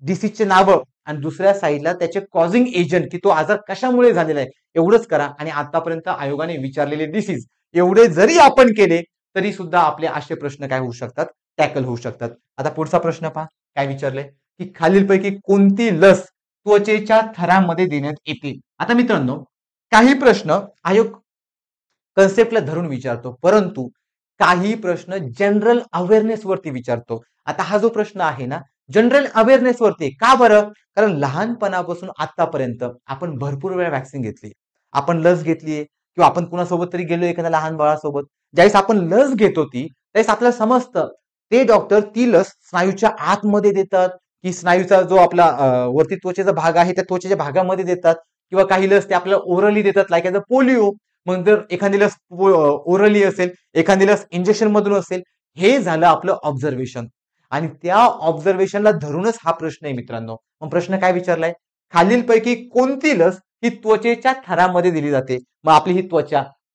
डिसीजचे नावं आणि दुसऱ्या साईडला त्याचे कॉझिंग एजंट, की तो आजार कशामुळे झालेला आहे एवढंच करा. आणि आतापर्यंत आयोगाने विचारलेले डिसीज एवढे जरी आपण केले तरी सुद्धा आपले असे प्रश्न काय होऊ शकतात? टॅकल होऊ शकतात. आता पुढचा प्रश्न पहा काय विचारलंय, की खालीलपैकी कोणती लस त्वचेच्या थरामध्ये देण्यात येते? आता मित्रांनो काही प्रश्न आयोग कन्सेप्टला धरून विचारतो, परंतु काही प्रश्न जनरल अवेअरनेस वरती विचारतो. आता हा जो प्रश्न आहे ना जनरल अवेअरनेस वरती, का बरं? कारण लहानपणापासून आतापर्यंत आपण भरपूर वेळा व्हॅक्सिन घेतली, आपण लस घेतलीये, किंवा आपण कुणासोबत तरी गेलो एखाद्या लहान बाळासोबत, ज्यावेळेस आपण लस घेतो त्यावेळेस आपल्याला समजतं ते डॉक्टर ती लस स्नायूच्या आतमध्ये देतात, की स्नायूचा जो आपला वरती त्वचेचा भाग आहे त्या त्वचेच्या भागामध्ये देतात, किंवा काही लस ते आपल्याला ओरली देतात, लाईक ॲज अ पोलिओ. मग जर एखादी लस ओरली असेल, एखादी लस इंजेक्शन मधून असेल, हे झालं आपलं ऑब्झर्वेशन. आणि त्या ऑब्झर्वेशनला धरूनच हा प्रश्न आहे मित्रांनो. मग प्रश्न काय विचारलाय? खालीलपैकी कोणती लस ही त्वचेच्या थरामध्ये दिली जाते? मग आपली ही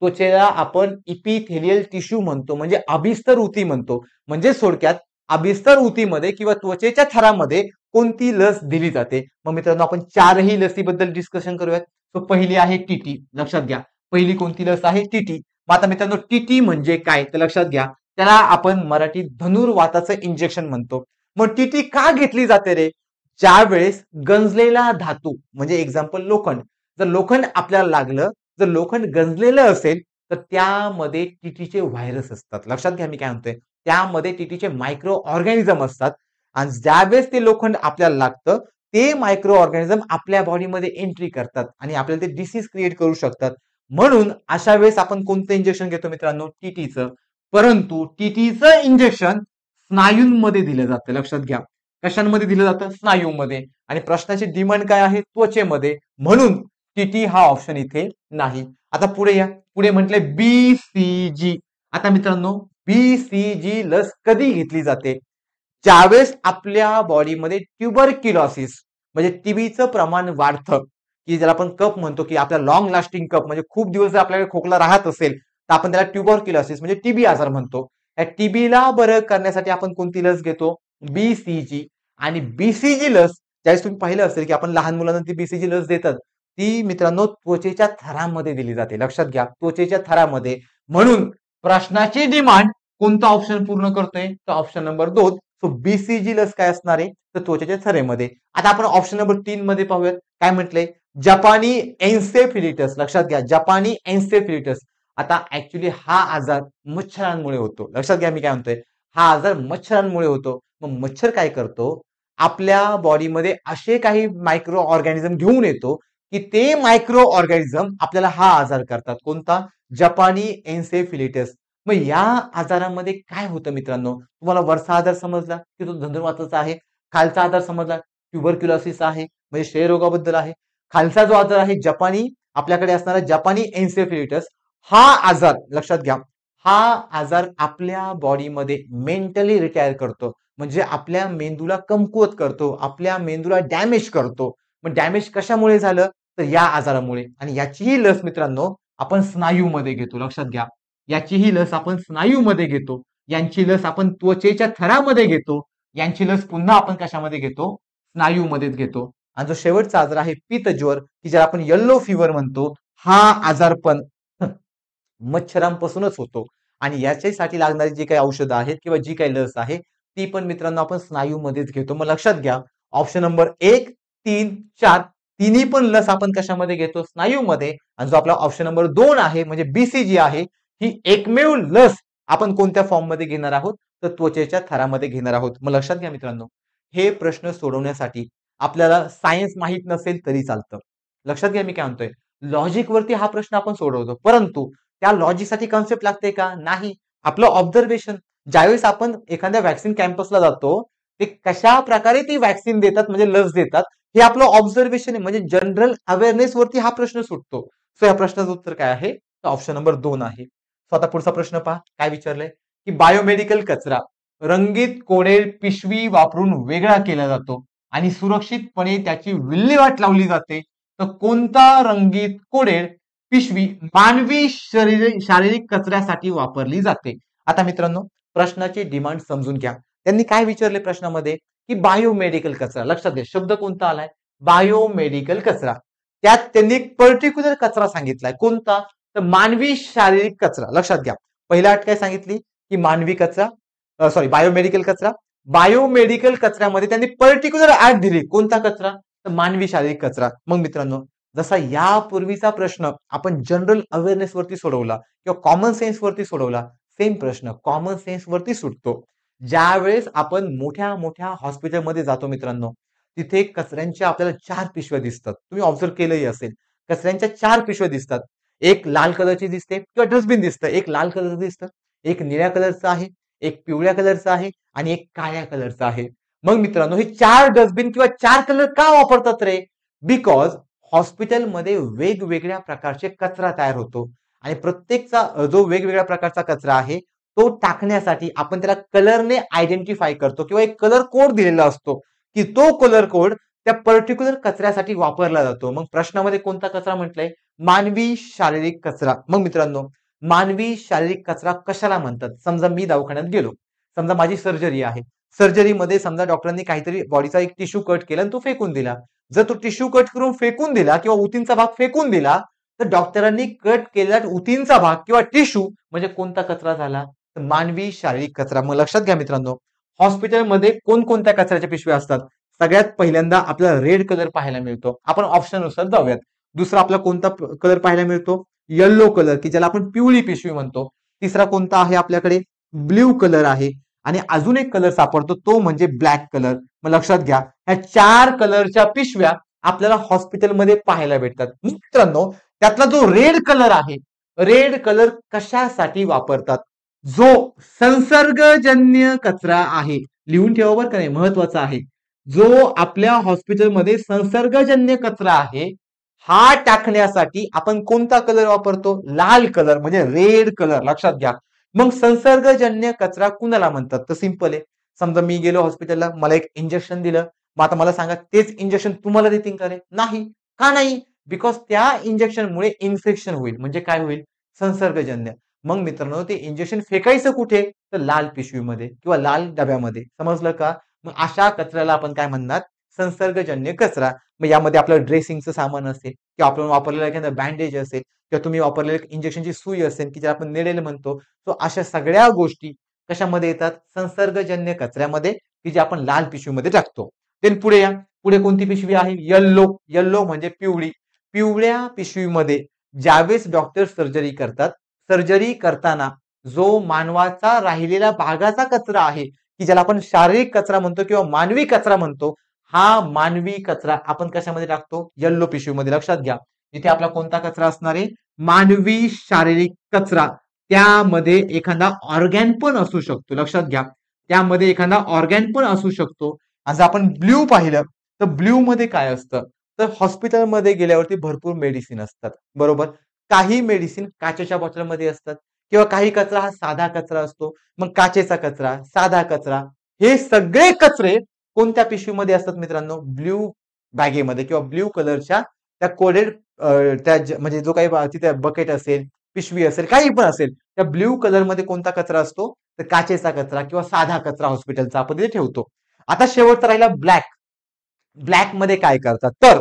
त्वचेला आपण इपिथेलियल टिश्यू म्हणतो, म्हणजे अभिस्तर ऊती म्हणतो. म्हणजे थोडक्यात अभिस्तर ऊतीमध्ये किंवा त्वचेच्या थरामध्ये कोणती लस दिली जाते? मग मित्रांनो आपण 4ही लसीबद्दल डिस्कशन करूयात. तो पहिली आहे टीटी. लक्षात घ्या, पहिली कोणती लस आहे? टीटी. मग आता मित्रांनो टीटी म्हणजे काय तर लक्षात घ्या, त्याला आपण मराठीत धनुर्वाताचं इंजेक्शन म्हणतो. मग टीटी का घेतली जाते रे? ज्या वेळेस गंजलेला धातू म्हणजे एक्झाम्पल लोखंड, जर लोखंड आपल्याला लागलं, जर लोखंड गंजलेलं असेल तर त्यामध्ये टीटीचे व्हायरस असतात. लक्षात घ्या मी काय म्हणतोय, त्यामध्ये टीटीचे मायक्रो ऑर्गॅनिझम असतात. आणि ज्यावेळेस ते लोखंड आपल्याला लागतं ते मायक्रो ऑर्गॅनिझम आपल्या बॉडीमध्ये एंट्री करतात आणि आपल्याला ते डिसीज क्रिएट करू शकतात. म्हणून अशा वेळेस आपण कोणतं इंजेक्शन घेतो मित्रांनो? टीटीचं. परंतु टीटीचं इंजेक्शन स्नायूंमध्ये दिलं जातं. लक्षात घ्या, कशांमध्ये दिलं जातं? स्नायूमध्ये. आणि प्रश्नाची डिमांड काय आहे? त्वचेमध्ये. म्हणून टीटी हा ऑप्शन इथे नाही. आता पुढे या, पुढे म्हटले बीसीजी. आता मित्रांनो बीसीजी लस कधी घेतली जाते? ज्यावेळेस आपल्या बॉडीमध्ये ट्युबरक्युलोसिस म्हणजे टीबीचं प्रमाण वाढतं, की ज्याला आपण कप म्हणतो, की आपला लॉंग लास्टिंग कप, म्हणजे खूप दिवस जर आपल्याकडे खोकला राहत असेल तर आपण त्याला ट्युबरक्युलोसिस म्हणजे टीबी आजार म्हणतो. या टीबीला बरं करण्यासाठी आपण कोणती लस घेतो? बीसीजी. आणि बीसीजी लस ज्यावेळेस तुम्ही पाहिलं असेल की आपण लहान मुलांना ती बीसीजी लस देतात, ती मित्रांनो त्वचेच्या थरामध्ये दिली जाते. लक्षात घ्या, त्वचेच्या थरामध्ये. म्हणून प्रश्नाची डिमांड कोणता ऑप्शन पूर्ण करतोय? तर ऑप्शन नंबर 2. सो बीसीजी लस काय असणार आहे? तर त्वचेच्या थरेमध्ये. आता आपण ऑप्शन नंबर 3 मध्ये पाहूयात काय म्हटलंय. जपानी एन्सेफिलिटस. लक्षात घ्या, जपानी एन्सेफिलिटस. आता ऍक्च्युली हा आजार मच्छरांमुळे होतो. लक्षात घ्या मी काय म्हणतोय, हा आजार मच्छरांमुळे होतो. मग मच्छर काय करतो? आपल्या बॉडीमध्ये असे काही मायक्रो ऑर्गॅनिझम घेऊन येतो की ते मायक्रो ऑर्गॅनिझम आपल्याला हा आजार करतात. कोणता? जपानी एन्सेफिलिटस. मग या आजारामध्ये काय होतं मित्रांनो? तुम्हाला वरचा आजार समजला की तो धनुर्वाताचा आहे, खालचा आजार समजला ट्युबरक्युलोसिस आहे म्हणजे क्षयरोगाबद्दल आहे, खालचा जो आजार आहे जपानी, आपल्याकडे असणारा जपानी एन्सेफिलिटस, हा आजार लक्षात घ्या, हा आजार आपल्या बॉडीमध्ये मेंटली रिटायर करतो, म्हणजे आपल्या मेंदूला कमकुवत करतो, आपल्या मेंदूला डॅमेज करतो. मग डॅमेज कशामुळे झालं? तर या आजारामुळे. आणि याचीही लस मित्रांनो आपण स्नायूमध्ये घेतो. लक्षात घ्या, याचीही लस आपण स्नायूमध्ये घेतो, यांची लस आपण त्वचेच्या थरामध्ये घेतो, यांची लस पुन्हा आपण कशामध्ये घेतो? स्नायूमध्येच घेतो. आणि जो शेवटचा आजार आहे पीतज्वर, की ज्याला आपण येल्लो फीवर म्हणतो, हा आजार पण मच्छरांपासूनच होतो. आणि याच्यासाठी लागणारी जी काही औषधं आहेत किंवा जी काही लस आहे ती पण मित्रांनो आपण स्नायूमध्येच घेतो. मग लक्षात घ्या, ऑप्शन नंबर 1, 3, 4 तिन्ही पण लस आपण कशामध्ये घेतो? स्नायूमध्ये. आणि जो आपला ऑप्शन नंबर 2 आहे म्हणजे BCG आहे, ही एकमेव लस आपण कोणत्या फॉर्म मध्ये घेणार आहोत? तर त्वचेच्या थरामध्ये घेणार आहोत. मग लक्षात घ्या मित्रांनो, हे प्रश्न सोडवण्यासाठी आपल्याला सायन्स माहित नसेल तरी चालतं. लक्षात घ्या मी काय म्हणतोय, लॉजिक वरती हा प्रश्न आपण सोडवतो, परंतु त्या लॉजिकसाठी कॉन्सेप्ट लागते का? नाही. आपलं ऑब्झर्वेशन, ज्यावेळेस आपण एखाद्या व्हॅक्सिन कॅम्पसला जातो, ते कशा प्रकारे ती व्हॅक्सिन देतात म्हणजे लस देतात, हे आपलं ऑब्झर्वेशन आहे. म्हणजे जनरल अवेअरनेस वरती हा प्रश्न सुटतो. सो या प्रश्नाचं उत्तर काय आहे? तर ऑप्शन नंबर 2 आहे. सो आता पुढचा प्रश्न पहा, काय विचारलंय की बायोमेडिकल कचरा रंगीत कोडेड पिशवी वापरून वेगळा केला जातो आणि सुरक्षितपणे त्याची विल्हेवाट लावली जाते. तर कोणता रंगीत कोडेड पिशवी मानवी शारीरिक कचऱ्यासाठी वापरली जाते? आता मित्रांनो, प्रश्नाची डिमांड समजून घ्या. त्यांनी काय विचारले प्रश्नामध्ये की बायोमेडिकल कचरा. लक्षात घ्या, शब्द कोणता आलाय? बायोमेडिकल कचरा. त्यात त्यांनी एक पर्टिक्युलर कचरा सांगितलाय. कोणता? तर मानवी शारीरिक कचरा. लक्षात घ्या, पहिला अट काय सांगितली की मानवी कचरा, सॉरी बायोमेडिकल कचरा. बायोमेडिकल कचऱ्यामध्ये त्यांनी पर्टिक्युलर ऍड दिली. कोणता कचरा? तर मानवी शारीरिक कचरा. मग मित्रांनो, जसा यापूर्वीचा प्रश्न आपण जनरल अवेअरनेस वरती सोडवला किंवा कॉमन सेन्स वरती सोडवला, सेम प्रश्न कॉमन सेन्स वरती सुटतो. ज्यावेळेस आपण मोठ्या मोठ्या हॉस्पिटलमध्ये जातो मित्रांनो, तिथे कचऱ्यांच्या आपल्याला 4 पिशव्या दिसतात. तुम्ही ऑब्झर्व केलंही असेल, कचऱ्यांच्या 4 पिशव्या दिसतात. एक लाल कलरची दिसते किंवा डस्टबिन दिसतं, एक लाल कलरचं दिसतं, एक निळ्या कलरचं आहे, एक पिवळ्या कलरचं आहे आणि एक काळ्या कलरचं आहे. मग मित्रांनो, हे 4 डस्टबिन किंवा 4 कलर का वापरतात रे? बिकॉज हॉस्पिटलमध्ये वेगवेगळ्या प्रकारचे कचरा तयार होतो आणि प्रत्येकचा जो वेगवेगळ्या प्रकारचा कचरा आहे तो टाकण्यासाठी आपण त्याला कलरने आयडेंटिफाय करतो किंवा एक कलर कोड दिलेला असतो की तो कलर कोड त्या पर्टिक्युलर कचऱ्यासाठी वापरला जातो. मग प्रश्नामध्ये कोणता कचरा म्हटलंय? मानवी शारीरिक कचरा. मग मित्रांनो, मानवी शारीरिक कचरा कशाला म्हणतात? समजा मी दवाखान्यात गेलो, समजा माझी सर्जरी आहे, सर्जरीमध्ये समजा डॉक्टरांनी काहीतरी बॉडीचा एक टिश्यू कट केला आणि तो फेकून दिला. जर तो टिश्यू कट करून फेकून दिला किंवा उतींचा भाग फेकून दिला, तर डॉक्टरांनी कट केलेला उतींचा भाग किंवा टिश्यू म्हणजे कोणता कचरा झाला? तर मानवी शारीरिक कचरा. मग लक्षात घ्या मित्रांनो, हॉस्पिटलमध्ये कोणकोणत्या कचऱ्याच्या पिशव्या असतात? सगळ्यात पहिल्यांदा आपल्याला रेड कलर पाहायला मिळतो. आपण ऑप्शन नुसार जाऊयात. दुसरा आपला कोणता कलर पाहायला मिळतो? येल्लो कलर, की ज्याला आपण पिवळी पिशवी म्हणतो. तिसरा कोणता आहे आपल्याकडे? ब्ल्यू कलर आहे. आणि अजून एक कलर सापडतो तो म्हणजे ब्लॅक कलर. मग लक्षात घ्या, ह्या 4 कलरच्या पिशव्या आपल्याला हॉस्पिटलमध्ये पाहायला भेटतात. मित्रांनो, त्यातला जो रेड कलर आहे, रेड कलर कशासाठी वापरतात? जो संसर्गजन्य कचरा आहे, लिहून ठेवा बरं का, नाही महत्वाचा आहे, जो आपल्या हॉस्पिटलमध्ये संसर्गजन्य कचरा आहे हा टाकण्यासाठी आपण कोणता कलर वापरतो? लाल कलर म्हणजे रेड कलर. लक्षात घ्या. मग संसर्गजन्य कचरा कुणाला म्हणतात? तर सिंपल आहे. समजा मी गेलो हॉस्पिटलला, मला एक इंजेक्शन दिलं, मग आता मला सांगा तेच इंजेक्शन तुम्हाला देतील का रे? नाही. का नाही? बिकॉज त्या इंजेक्शनमुळे इन्फेक्शन होईल. म्हणजे काय होईल? संसर्गजन्य. मग मित्रांनो, ते इंजेक्शन फेकायचं कुठे? तर लाल पिशवीमध्ये किंवा लाल डब्यामध्ये. समजलं का? मग अशा कचऱ्याला आपण काय म्हणणार? संसर्गजन्य कचरा. मग यामध्ये आपलं ड्रेसिंगचं सामान असेल किंवा आपण वापरलेलं एखादं बँडेज असेल किंवा तुम्ही वापरलेलं इंजेक्शनची सुई असेल की ज्याला आपण नेडेल म्हणतो. सो अशा सगळ्या गोष्टी कशामध्ये येतात? संसर्गजन्य कचऱ्यामध्ये, की जे आपण लाल पिशवीमध्ये टाकतो. देन पुढे या. पुढे कोणती पिशवी आहे? येल्लो. येल्लो म्हणजे पिवळी. पिवळ्या पिशवीमध्ये ज्यावेळेस डॉक्टर सर्जरी करतात, सर्जरी करताना जो मानवाचा राहिलेला भागाचा कचरा आहे की ज्याला आपण शारीरिक कचरा म्हणतो किंवा मानवी कचरा म्हणतो, हा मानवी कचरा आपण कशामध्ये टाकतो? येल्लो पिशवीमध्ये. लक्षात घ्या, इथे आपला कोणता कचरा असणार आहे? मानवी शारीरिक कचरा. त्यामध्ये एखादा ऑर्गॅन पण असू शकतो. लक्षात घ्या, त्यामध्ये एखादा ऑर्गॅन पण असू शकतो. आज आपण ब्ल्यू पाहिलं तर ब्ल्यू मध्ये काय असतं? तर हॉस्पिटलमध्ये गेल्यावरती भरपूर मेडिसिन असतात, बरोबर. काही मेडिसिन काचेच्या बॉटलमध्ये असतात किंवा काही कचरा हा साधा कचरा असतो. मग काचेचा कचरा, साधा कचरा, हे सगळे कचरे कोणत्या पिशवीमध्ये असतात मित्रांनो? ब्ल्यू बॅगेमध्ये किंवा ब्ल्यू कलरच्या त्या कोडेड, त्या म्हणजे जो काही तिथे बकेट असेल, पिशवी असेल, काही पण असेल, त्या ब्ल्यू कलर मध्ये कोणता कचरा असतो? तर काचेचा कचरा किंवा साधा कचरा हॉस्पिटलचा आपण तिथे ठेवतो. आता शेवटचा राहिला ब्लॅक. ब्लॅक मध्ये काय करतात? तर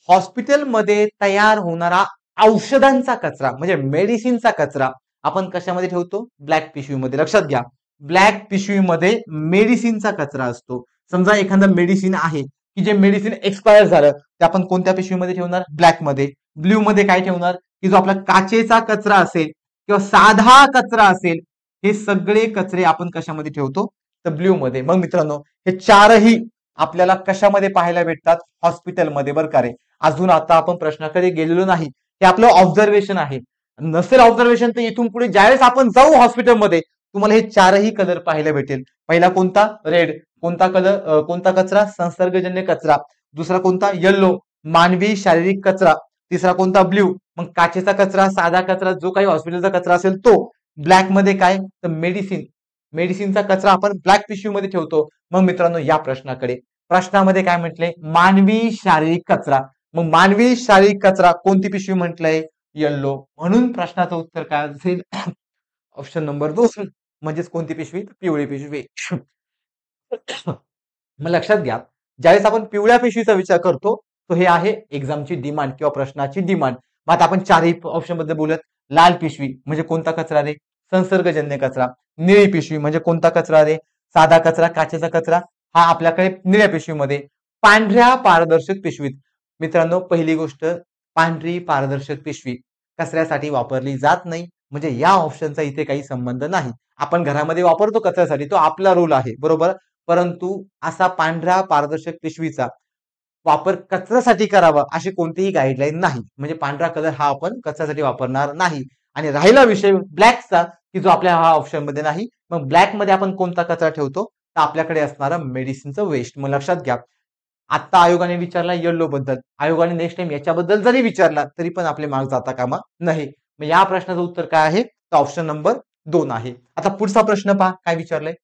हॉस्पिटलमध्ये तयार होणारा औषधांचा कचरा म्हणजे मेडिसिनचा कचरा आपण कशामध्ये ठेवतो? ब्लॅक पिशवीमध्ये. लक्षात घ्या, ब्लॅक पिशवीमध्ये मेडिसिनचा कचरा असतो. समजा एखादा मेडिसिन आहे की जे मेडिसिन एक्सपायर झालं ते आपण कोणत्या पिशवीमध्ये ठेवणार? ब्लॅक मध्ये. ब्ल्यू मध्ये काय ठेवणार? की जो आपला काचेचा कचरा असेल किंवा साधा कचरा असेल, हे सगळे कचरे आपण कशामध्ये ठेवतो? तर ब्ल्यू मध्ये. मग मित्रांनो, हे चारही आपल्याला कशामध्ये पाहायला भेटतात? हॉस्पिटलमध्ये. बरं का रे, अजून आता आपण प्रश्नाकडे गेलेलो नाही, हे आपलं ऑब्झर्वेशन आहे. नसेल ऑब्झर्वेशन तर इथून पुढे ज्यावेळेस आपण जाऊ हॉस्पिटलमध्ये तुम्हाला हे चारही कलर पाहायला भेटेल. पहिला कोणता? रेड. कोणता कलर? कोणता कचरा? संसर्गजन्य कचरा. दुसरा कोणता? येल्लो, मानवी शारीरिक कचरा. तिसरा कोणता? ब्ल्यू. मग काचेचा कचरा, साधा कचरा, जो काही हॉस्पिटलचा कचरा असेल तो. ब्लॅक मध्ये काय? तर मेडिसिन. मेडिसिनचा कचरा आपण ब्लॅक पिशवीमध्ये ठेवतो. मग मित्रांनो, या प्रश्नामध्ये काय म्हटलंय? मानवी शारीरिक कचरा. मग मानवी शारीरिक कचरा कोणती पिशवी म्हटलंय? येल्लो. म्हणून प्रश्नाचं उत्तर काय असेल? ऑप्शन नंबर 2, म्हणजेच कोणती पिशवी? पिवळी पिशवी. मग लक्षात घ्या, ज्यावेळेस आपण पिवळ्या पिशवीचा विचार करतो तो हे आहे एक्झामची डिमांड किंवा प्रश्नाची डिमांड. मग आता आपण चारही ऑप्शन बद्दल बोलूयात. लाल पिशवी म्हणजे कोणता कचरा रे? संसर्गजन्य कचरा. निळी पिशवी म्हणजे कोणता कचरा रे? साधा कचरा, काचेचा कचरा, हा आपल्याकडे निळ्या पिशवीमध्ये. पांढऱ्या पारदर्शक पिशवीत. मित्रांनो, पहिली गोष्ट, पांढरी पारदर्शक पिशवी कचऱ्यासाठी वापरली जात नाही, म्हणजे या ऑप्शनचा इथे काही संबंध नाही. आपण घरामध्ये वापरतो कचऱ्यासाठी, तो आपला रोल आहे, बरोबर. परंतु असा पांढऱ्या पारदर्शक पिशवीचा वापर कचऱ्यासाठी करावा अशी कोणतीही गाईडलाईन नाही. म्हणजे पांढरा कलर हा आपण कचऱ्यासाठी वापरणार नाही. आणि राहिला विषय ब्लॅकचा, की जो आपल्या हा ऑप्शन मध्ये नाही. मग ब्लॅक मध्ये आपण कोणता कचरा ठेवतो? तर आपल्याकडे असणारा मेडिसिनचं वेस्ट. मग लक्षात घ्या, आता आयोगाने विचारला येल्लो बद्दल, आयोगाने नेक्स्ट टाइम याच्याबद्दल जरी विचारला तरी पण आपले मार्क जाता कामा नाही. मग या प्रश्नाचं उत्तर काय आहे? तर ऑप्शन नंबर 2 आहे. आता पुढचा प्रश्न पहा, काय विचारलंय?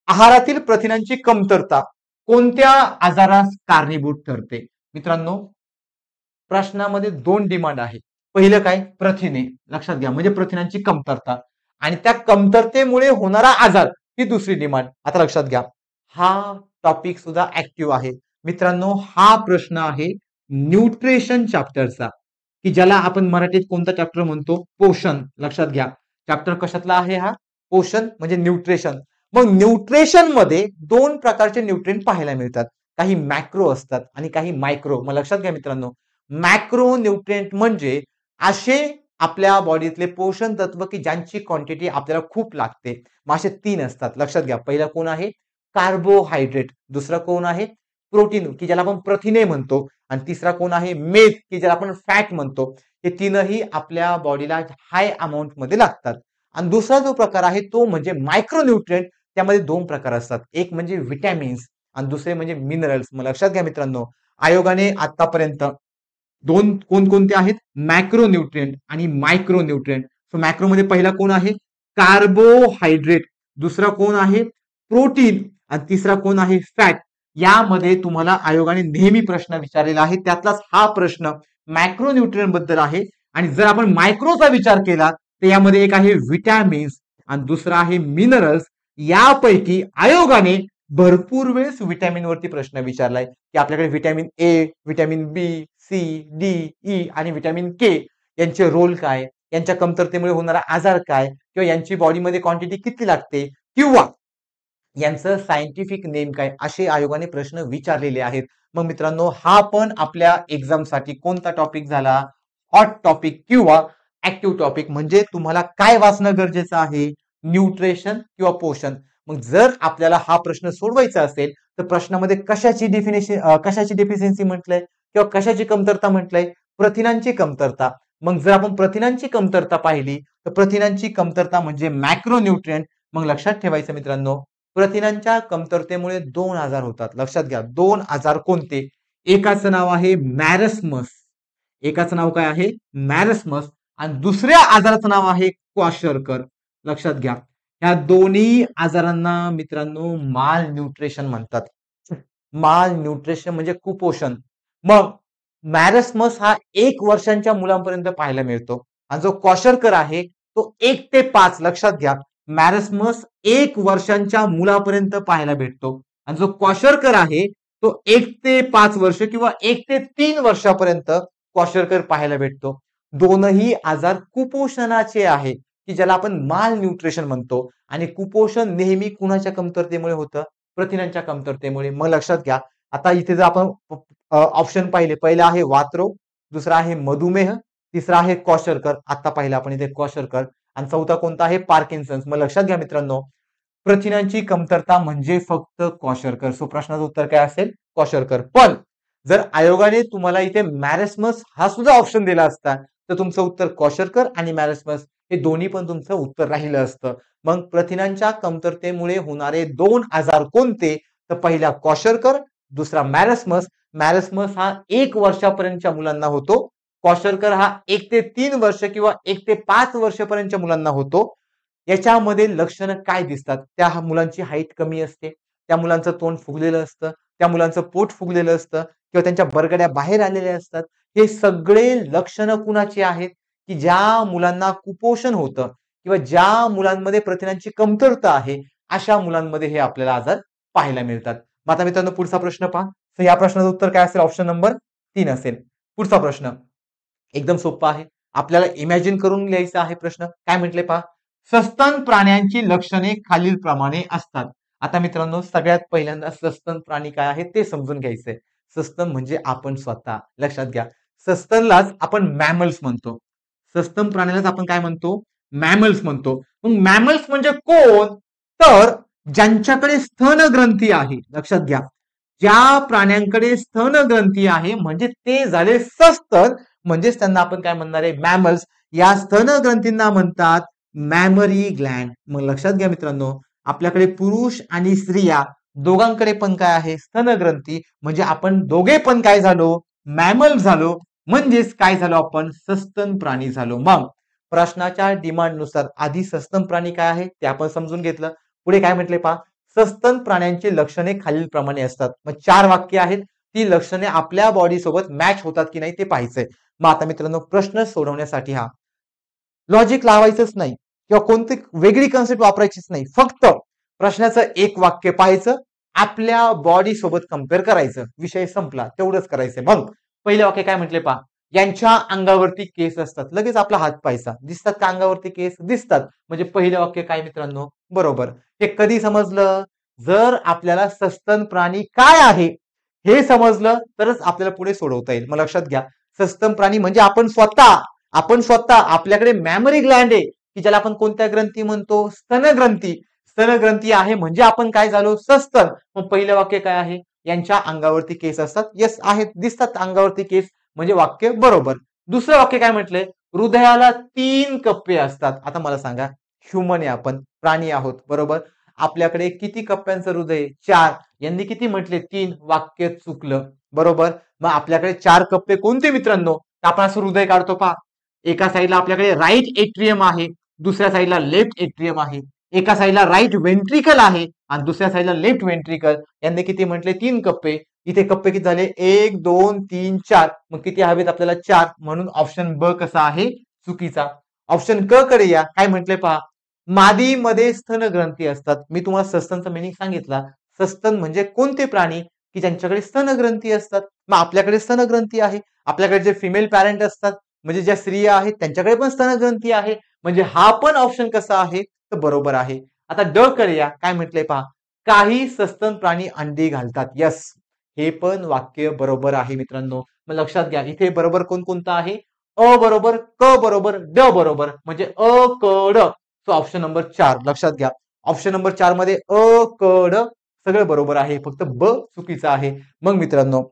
आहारातील प्रथिनांची कमतरता कोणत्या आजारास कारणीभूत ठरते? मित्रांनो, प्रश्नामध्ये 2 डिमांड आहे. पहिलं काय? प्रथिने. लक्षात घ्या, म्हणजे प्रथिनांची कमतरता, आणि त्या कमतरतेमुळे होणारा आजार ही दुसरी डिमांड. आता लक्षात घ्या, हा टॉपिक सुद्धा ऍक्टिव्ह आहे. मित्रांनो, हा प्रश्न आहे न्यूट्रिशन चॅप्टरचा, की ज्याला आपण मराठीत कोणता चॅप्टर म्हणतो? पोषण. लक्षात घ्या, चॅप्टर कशातला आहे हा? पोषण म्हणजे न्यूट्रिशन. मग न्यूट्रिशन मध्ये 2 प्रकारचे न्यूट्रिएंट पाहायला मिळतात. काही मॅक्रो असतात आणि काही मायक्रो. मग लक्षात घ्या मित्रांनो, मॅक्रो न्यूट्रिएंट म्हणजे असे आपल्या बॉडीतले पोषण तत्व की ज्यांची क्वांटिटी आपल्याला खूप लागते. मग असे 3 असतात. लक्षात घ्या, पहिला कोण आहे? कार्बोहायड्रेट. दुसरा कोण आहे? प्रोटीन, की ज्याला आपण प्रथिने म्हणतो. आणि तिसरा कोण आहे? मेद, की ज्याला आपण फॅट म्हणतो. हे तीनही आपल्या बॉडीला हाय अमाऊंट मध्ये लागतात. आणि दुसरा जो प्रकार आहे तो म्हणजे मायक्रोन्यूट्रिएंट. त्यामध्ये 2 प्रकार असतात, एक म्हणजे विटॅमिन्स आणि दुसरे म्हणजे मिनरल्स. मग लक्षात घ्या मित्रांनो, आयोगाने आतापर्यंत 2 कोणकोणते आहेत? मॅक्रोन्यूट्रिएंट आणि मायक्रोन्यूट्रिएंट. सो मॅक्रो मध्ये पहिला कोण आहे? कार्बोहायड्रेट. दुसरा कोण आहे? प्रोटीन. आणि तिसरा कोण आहे? फॅट. यामध्ये तुम्हाला आयोगाने नेहमी प्रश्न विचारलेला आहे, त्यातलाच हा प्रश्न मॅक्रोन्यूट्रिएंट बद्दल आहे. आणि जर आपण मायक्रोचा विचार केला तर यामध्ये एक आहे विटॅमिन्स आणि दुसरा आहे मिनरल्स. यापैकी आयोगाने भरपूर वेळेस विटॅमिन वरती प्रश्न विचारलाय, की आपल्याकडे vitamin A, vitamin B, C, D, E आणि विटॅमिन के यांचे रोल काय, यांच्या कमतरतेमुळे होणारा आजार काय, किंवा यांची बॉडीमध्ये क्वांटिटी किती लागते, किंवा यांचं सायंटिफिक नेम काय, असे आयोगाने प्रश्न विचारलेले आहेत. मग मित्रांनो, हा पण आपल्या एक्झामसाठी कोणता टॉपिक झाला? हॉट टॉपिक किंवा ऍक्टिव्ह टॉपिक. म्हणजे तुम्हाला काय वाचणं गरजेचं आहे? न्यूट्रिशन किंवा पोषण. मग जर आपल्याला हा प्रश्न सोडवायचा असेल तर प्रश्नामध्ये कशाची डेफिशियन्सी म्हटलंय किंवा कशाची कमतरता म्हटलंय? प्रथिनांची कमतरता. मग जर आपण प्रथिनांची कमतरता पाहिली तर प्रथिनांची कमतरता म्हणजे मॅक्रोन्यूट्रिएंट. मग लक्षात ठेवायचं मित्रांनो, प्रथिनांच्या कमतरतेमुळे 2 आजार होतात. लक्षात घ्या, 2 आजार कोणते? एकाचं नाव आहे मॅरस्मस. एकाचं नाव काय आहे? मॅरस्मस. आणि दुसऱ्या आजाराचं नाव आहे क्वाशरकर. लक्षात घ्या, ह्या दोन्ही आजारांना मित्रांनो माल न्यूट्रिशन म्हणतात. माल न्यूट्रिशन म्हणजे कुपोषण. मग मॅरस्मस हा 1 वर्षांच्या मुलांपर्यंत पाहायला मिळतो, आणि जो क्वाशरकर आहे तो 1 ते 5. लक्षात घ्या, मॅरस्मस 1 वर्षांच्या मुलापर्यंत पाहायला भेटतो, आणि जो क्वाशरकर आहे तो 1 ते 5 वर्ष किंवा 1 ते 3 वर्षापर्यंत क्वाशरकर पाहायला भेटतो. दोनही आजार कुपोषणाचे आहे, की ज्याला आपण माल न्यूट्रिशन म्हणतो. आणि कुपोषण नेहमी कुणाच्या कमतरतेमुळे होतं? प्रथिनांच्या कमतरतेमुळे. मग लक्षात घ्या, आता इथे जर आपण ऑप्शन पाहिले, पहिला आहे वातरोग, दुसरा आहे मधुमेह, तिसरा आहे क्वॉशरकर. आता पाहिलं आपण इथे क्वॉशरकर, आणि चौथा कोणता आहे? पार्किन्सन्स. मग लक्षात घ्या मित्रांनो, प्रथिनांची कमतरता म्हणजे फक्त क्वॉशरकर. सो प्रश्नाचं उत्तर काय असेल? क्वॉशरकर. पण जर आयोगाने तुम्हाला इथे मॅरेस्मस हा सुद्धा ऑप्शन दिला असता, तर तुमचं उत्तर क्वॉशरकर आणि मॅरेस्मस हे दोन्ही पण तुमचं उत्तर राहिलं असतं. मग प्रथिनांच्या कमतरतेमुळे होणारे 2 आजार कोणते? तर पहिला क्वॉशरकर, दुसरा मॅरेस्मस. मॅरेस्मस हा 1 वर्षापर्यंतच्या मुलांना होतो. क्वॉशरकर हा 1 ते 3 वर्ष किंवा 1 ते 5 वर्षापर्यंतच्या मुलांना होतो. याच्यामध्ये लक्षणं काय दिसतात? त्या मुलांची हाईट कमी असते, त्या मुलांचं तोंड फुगलेलं असतं, त्या मुलांचं पोट फुगलेलं असतं किंवा त्यांच्या बरगड्या बाहेर आलेल्या असतात. हे सगळे लक्षणं कुणाची आहेत? की ज्या मुलांना कुपोषण होतं किंवा ज्या मुलांमध्ये प्रथिनांची कमतरता आहे, अशा मुलांमध्ये हे आपल्याला आजार पाहायला मिळतात. मग आता मित्रांनो पुढचा प्रश्न पहा. तर या प्रश्नाचं उत्तर काय असेल? ऑप्शन नंबर 3 असेल. पुढचा प्रश्न एकदम सोपा आहे. आपल्याला इमॅजिन करून लिहायचा आहे प्रश्न. काय म्हटले पहा, सस्तन प्राण्यांची लक्षणे खालीलप्रमाणे असतात. आता मित्रांनो सगळ्यात पहिल्यांदा सस्तन प्राणी काय आहे ते समजून घ्यायचंय. सस्तन म्हणजे आपण स्वतः. लक्षात घ्या, सस्तनलाच आपण मॅमल्स म्हणतो. सस्तन प्राण्यालाच आपण काय म्हणतो? मॅमल्स म्हणतो. मग मॅमल्स म्हणजे कोण? तर ज्यांच्याकडे स्तन ग्रंथी आहे. लक्षात घ्या, ज्या प्राण्यांकडे स्तन ग्रंथी आहे म्हणजे ते झाले सस्तन, म्हणजेच त्यांना आपण काय म्हणणार आहे? मॅमल्स. या स्तन ग्रंथींना म्हणतात मॅमरी ग्लँड. मग लक्षात घ्या मित्रांनो, आपल्याकडे पुरुष आणि स्त्रिया दोघांकडे पण काय आहे? स्तन ग्रंथी. म्हणजे आपण दोघे पण काय झालो? मॅमल झालो. म्हणजेच काय झालो? आपण सस्तन प्राणी झालो. मग प्रश्नाच्या डिमांडनुसार आधी सस्तन प्राणी काय आहे ते आपण समजून घेतलं. पुढे काय म्हटले पहा, सस्तन प्राण्यांची लक्षणे खालीलप्रमाणे असतात. मग 4 वाक्य आहेत, ती लक्षणे आपल्या बॉडी सोबत मॅच होतात की नाही ते पाहायचंय. मग आता मित्रांनो प्रश्न सोडवण्यासाठी हा लॉजिक लावायचंच नाही किंवा कोणती वेगळी कन्सेप्ट वापरायचीच नाही. फक्त प्रश्नाचं एक वाक्य पाहायचं, आपल्या बॉडी सोबत कम्पेअर करायचं, विषय संपला. तेवढंच करायचंय. मग पहिलं वाक्य काय म्हटले पहा, यांच्या अंगावरती केस असतात. लगेच आपला हात पाहायचा, दिसतात का अंगावरती केस? दिसतात. म्हणजे पहिलं वाक्य काय मित्रांनो? बरोबर. हे कधी समजलं? जर आपल्याला सस्तन प्राणी काय आहे हे समजलं तरच आपल्याला पुढे सोडवता येईल. मग लक्षात घ्या, सस्तन प्राणी म्हणजे आपण स्वतः. आपण स्वतः, आपल्याकडे मॅमरी ग्लँड आहे की ज्याला आपण कोणत्या ग्रंथी म्हणतो? स्तन ग्रंथी. स्तन ग्रंथी आहे म्हणजे आपण काय झालो? सस्तन. मग पहिलं वाक्य काय आहे? यांच्या अंगावरती केस असतात. येस आहेत, दिसतात अंगावरती केस, म्हणजे वाक्य बरोबर. दुसरं वाक्य काय म्हटलंय? हृदयाला 3 कप्पे असतात. आता मला सांगा, ह्युमन आहे आपण, प्राणी आहोत बरोबर. आपल्याकडे किती कप्प्यांचं हृदय? 4. यांनी किती म्हटले? 3. वाक्य चुकलं बरोबर. मग आपल्याकडे 4 कप्पे कोणते मित्रांनो? आपण असं हृदय काढतो पहा, एका साईडला आपल्याकडे राईट एट्रियम आहे, दुसऱ्या साईडला लेफ्ट एट्रियम आहे, एका साईडला राईट वेंट्रिकल आहे आणि दुसऱ्या साईडला लेफ्ट वेंट्रिकल. यांनी किती म्हटले? 3 कप्पे. इथे कप्पे किती झाले? 1 2 3 4. मग किती हवेत आपल्याला? 4. म्हणून ऑप्शन ब कसा आहे? चुकीचा. ऑप्शन क कडे या. काय म्हटले पहा, मादीमध्ये स्तन ग्रंथी असतात. मी तुम्हाला सस्तनचा मिनिंग सांगितला. सस्तन म्हणजे कोणते प्राणी की ज्यांच्याकडे स्तन ग्रंथी असतात. मग आपल्याकडे स्तन ग्रंथी आहे. आपल्याकडे जे फिमेल पॅरेंट असतात म्हणजे ज्या स्त्रिया आहेत त्यांच्याकडे पण स्तन ग्रंथी आहे. म्हणजे हा पण ऑप्शन कसा आहे? तर बरोबर आहे. आता ड कडे या. काय म्हटलंय पहा, काही सस्तन प्राणी अंडी घालतात. यस, हे पण वाक्य बरोबर आहे मित्रांनो. मग लक्षात घ्या, इथे बरोबर कोणता आहे? अ बरोबर, क बरोबर, ड बरोबर, म्हणजे अ क ड. सो ऑप्शन नंबर 4 लक्षात घ्या. ऑप्शन नंबर 4 मध्ये अ क ड सगळं बरोबर आहे, फक्त ब चुकीचं आहे. मग मित्रांनो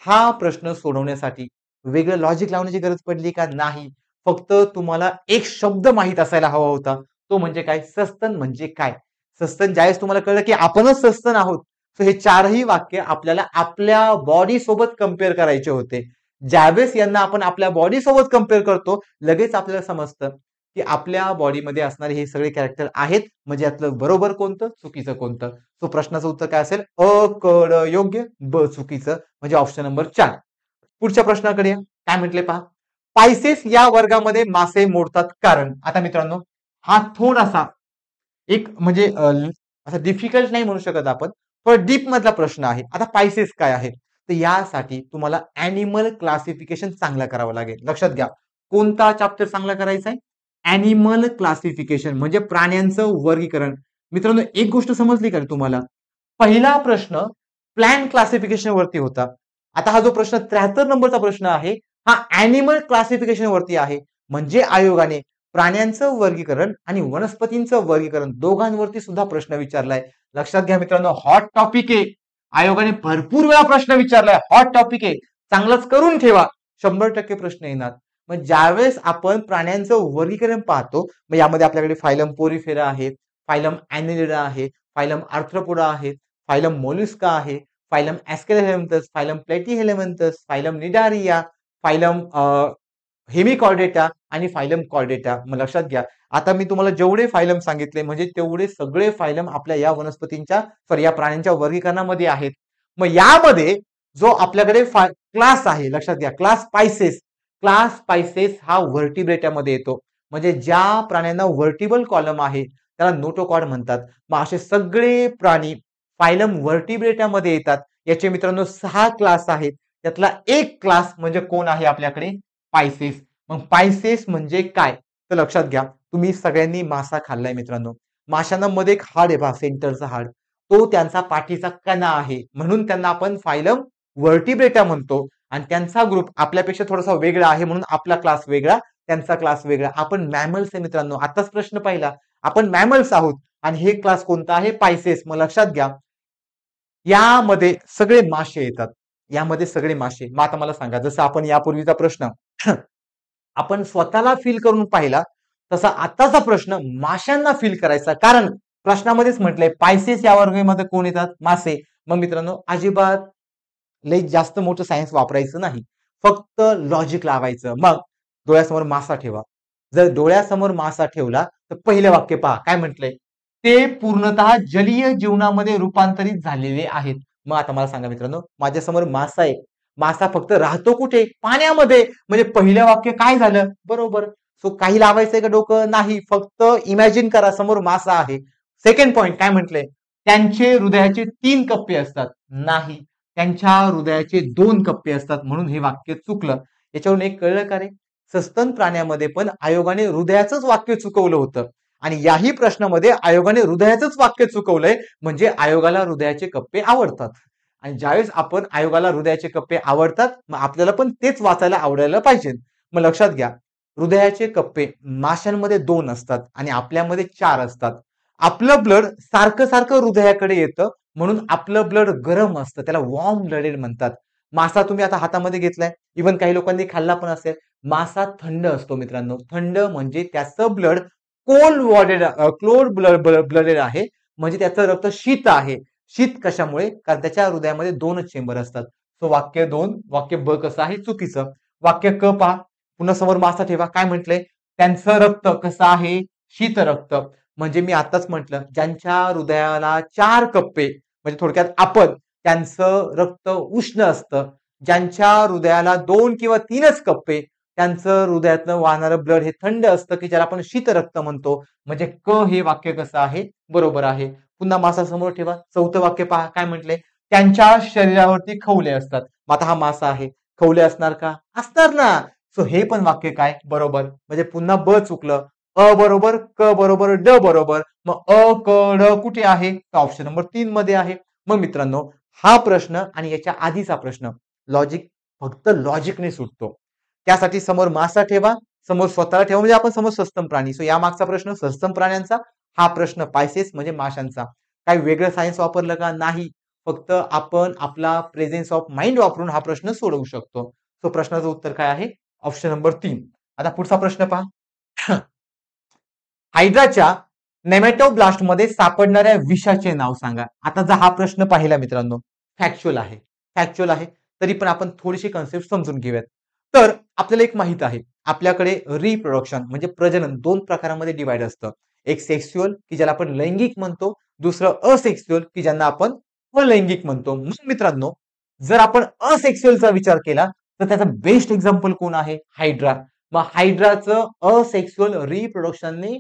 हा प्रश्न सोडवण्यासाठी वेगळं लॉजिक लावण्याची गरज पडली का? नाही. फक्त तुम्हाला एक शब्द माहित असायला हवा होता, तो म्हणजे काय? सस्तन म्हणजे काय? सस्तन ज्यावेळेस तुम्हाला कळलं की आपणच सस्तन आहोत, तर हे 4ही वाक्य आपल्याला आपल्या बॉडी सोबत कम्पेअर करायचे होते. ज्यावेळेस यांना आपण आपल्या बॉडी सोबत कम्पेअर करतो, लगेच आपल्याला समजतं की आपल्या बॉडीमध्ये असणारे हे सगळे कॅरेक्टर आहेत. म्हणजे यातलं बरोबर कोणतं, चुकीचं कोणतं. सो प्रश्नाचं उत्तर काय असेल? अ क ड योग्य, ब चुकीचं, म्हणजे ऑप्शन नंबर 4. पुढच्या प्रश्नाकडे या. काय म्हटले पहा, पायसेस या वर्गामध्ये मासे मोडतात कारण. आता मित्रांनो हा थोडासा एक म्हणजे असा डिफिकल्ट नाही म्हणू शकत आपण, पण डीप मधला प्रश्न आहे. आता पायसेस काय आहे? तर यासाठी तुम्हाला ॲनिमल क्लासिफिकेशन चांगला करावं लागेल. लक्षात घ्या, कोणता चॅप्टर चांगला करायचा आहे? ऍनिमल क्लासिफिकेशन म्हणजे प्राण्यांचं वर्गीकरण. मित्रांनो, एक गोष्ट समजली का तुम्हाला? पहिला प्रश्न प्लॅन क्लासिफिकेशन वरती होता. आता हा जो प्रश्न 73 नंबरचा प्रश्न आहे, हा ऍनिमल क्लासिफिकेशन वरती आहे. म्हणजे आयोगाने प्राण्यांचं वर्गीकरण आणि वनस्पतींचं वर्गीकरण दोघांवरती सुद्धा प्रश्न विचारलाय. लक्षात घ्या मित्रांनो, हॉट टॉपिक आहे. आयोगाने भरपूर वेळा प्रश्न विचारलाय, हॉट टॉपिक आहे. चांगलाच करून ठेवा, 100% प्रश्न येणार. मग ज्यावेळेस आपण प्राण्यांचं वर्गीकरण पाहतो, मग यामध्ये आपल्याकडे फायलम पोरिफेरा आहे, फायलम ॲनिलिडा आहे, फायलम आर्थ्रोपोडा आहे, फायलम मोलुस्का आहे, phylum Aschelminthes, phylum Platyhelminthes, phylum Cnidaria, phylum Hemichordata आणि फायलम कॉर्डेटा. मग लक्षात घ्या, आता मी तुम्हाला जेवढे फायलम सांगितले म्हणजे तेवढे सगळे फायलम आपल्या या वनस्पतींच्या या प्राण्यांच्या वर्गीकरणामध्ये आहेत. मग यामध्ये जो आपल्याकडे क्लास आहे, लक्षात घ्या, क्लास स्पायसेस हा व्हर्टिब्रेटामध्ये येतो. म्हणजे ज्या प्राण्यांना व्हर्टिबल कॉलम आहे त्याला नोटोकॉड म्हणतात. मग असे सगळे प्राणी फायलम व्हर्टिब्रेटामध्ये येतात. याचे मित्रांनो 6 क्लास आहेत. त्यातला एक क्लास म्हणजे कोण आहे आपल्याकडे? पायसेस. मग पायसेस म्हणजे काय? तर लक्षात घ्या, तुम्ही सगळ्यांनी मासा खाल्लाय मित्रांनो. माशांना मध्ये एक हाड आहे पहा, सेंटरचा हाड, तो त्यांचा पाठीचा कणा आहे, म्हणून त्यांना आपण फायलम व्हर्टिब्रेटा म्हणतो. आणि त्यांचा ग्रुप आपल्यापेक्षा थोडासा वेगळा आहे म्हणून आपला क्लास वेगळा, त्यांचा क्लास वेगळा. आपण मॅमल्स आहे मित्रांनो. आताच प्रश्न पाहिला, आपण मॅमल्स आहोत आणि हे क्लास कोणता आहे? पायसेस. मग लक्षात घ्या, यामध्ये सगळे मासे येतात. यामध्ये सगळे मासे. मग आता मला सांगा, जसं आपण यापूर्वीचा प्रश्न आपण स्वतःला फील करून पाहिला, तसा आताचा प्रश्न माशांना फील करायचा. कारण प्रश्नामध्येच म्हटलंय पायसेस या वर्गामध्ये कोण येतात? मासे. मग मित्रांनो, अजिबात लई जास्त मोठं सायन्स वापरायचं नाही, फक्त लॉजिक लावायचं. मग डोळ्यासमोर मासा ठेवा. जर डोळ्यासमोर मासा ठेवला तर पहिलं वाक्य पहा, काय म्हटलंय? ते पूर्णतः जलीय जीवनामध्ये रूपांतरित झालेले आहेत. मग आता मला सांगा मित्रांनो, माझ्यासमोर मासा आहे. मासा फक्त राहतो कुठे? पाण्यामध्ये. म्हणजे पहिलं वाक्य काय झालं? बरोबर. सो काही लावायचंय का डोकं? नाही, फक्त इमॅजिन करा समोर मासा आहे. सेकंड पॉइंट काय म्हटलंय? त्यांचे हृदयाचे 3 कप्पे असतात. नाही, त्यांच्या हृदयाचे 2 कप्पे असतात, म्हणून हे वाक्य चुकलं. याच्यावरून एक कळलं का रे? सस्तन प्राण्यामध्ये पण आयोगाने हृदयाचंच वाक्य चुकवलं होतं आणि याही प्रश्नामध्ये आयोगाने हृदयाचंच वाक्य चुकवलंय. म्हणजे आयोगाला हृदयाचे कप्पे आवडतात. आणि ज्यावेळेस आपण आयोगाला हृदयाचे कप्पे आवडतात, मग आपल्याला पण तेच वाचायला आवडायला पाहिजे. मग लक्षात घ्या, हृदयाचे कप्पे माशांमध्ये 2 असतात आणि आपल्यामध्ये 4 असतात. आपलं ब्लड सारखं सारखं हृदयाकडे येतं, म्हणून आपलं ब्लड गरम असतं, त्याला वॉर्म ब्लडेड म्हणतात. मासा तुम्ही आता हातामध्ये घेतलाय, इव्हन काही लोकांनी खाल्ला पण असेल. मासा थंड असतो मित्रांनो. थंड म्हणजे त्याचं ब्लड कोल्ड ब्लडेड आहे, म्हणजे त्याचं रक्त शीत आहे. शीत कशामुळे? कारण त्याच्या हृदयामध्ये 2च चेंबर असतात. सो वाक्य 2, वाक्य ब कसं आहे? चुकीचं. वाक्य क पहा, पुन्हा समोर मासा ठेवा. काय म्हटलंय? त्यांचं रक्त कसं आहे? शीत रक्त. म्हणजे मी आताच म्हटलं, ज्यांच्या हृदयाला 4 कप्पे, म्हणजे थोडक्यात आपण, त्यांचं रक्त उष्ण असतं. ज्यांच्या हृदयाला 2 किंवा 3च कप्पे, त्यांचं हृदयातनं वाहणारं ब्लड हे थंड असतं, की ज्याला आपण शीत रक्त म्हणतो. म्हणजे क हे वाक्य कसं आहे? बरोबर आहे. पुन्हा मासा समोर ठेवा. चौथं वाक्य पहा, काय म्हटलंय? त्यांच्या शरीरावरती खवले असतात. मग आता हा मासा आहे, खवले असणार का? असणार ना. सो हे पण वाक्य काय? बरोबर. म्हणजे पुन्हा ब चुकलं. अ बरोबर, क बरोबर, ड बरोबर. मग अ, क, ड कुठे आहे? तर ऑप्शन नंबर 3 मध्ये आहे. मग मित्रांनो, हा प्रश्न आणि याच्या आधीचा प्रश्न लॉजिक, फक्त लॉजिकने सुटतो. त्यासाठी समोर मासा ठेवा, समोर स्वतःला ठेवा, म्हणजे आपण समोर सस्तन प्राणी. सो या मागचा प्रश्न सस्तन प्राण्यांचा, हा प्रश्न पायसेस म्हणजे माशांचा. काही वेगळं सायन्स वापरलं का? नाही, फक्त आपण आपला प्रेझेन्स ऑफ माइंड वापरून हा प्रश्न सोडवू शकतो. सो प्रश्नाचं उत्तर काय आहे? Option number 3. आता पुढचा प्रश्न पहा. हायड्राच्या नेमॅटोब्लास्ट मध्ये सापडणाऱ्या विषाचे नाव सांगा. आता जर हा प्रश्न पाहिला मित्रांनो, फॅक्च्युअल आहे, तरी पण आपण थोडीशी कन्सेप्ट समजून घेऊयात. तर आपल्याला एक माहित आहे, आपल्याकडे रिप्रोडक्शन म्हणजे प्रजनन 2 प्रकारामध्ये डिवाइड असतं. एक सेक्स्युअल, की ज्याला आपण लैंगिक म्हणतो, दुसरं असेक्स्युअल, की ज्यांना आपण अलैंगिक म्हणतो. मग मित्रांनो, जर आपण असेक्स्युअलचा विचार केला तर त्याचा बेस्ट एक्झाम्पल कोण आहे? हायड्रा. मग हायड्राचं असेक्स्युअल रिप्रोडक्शनने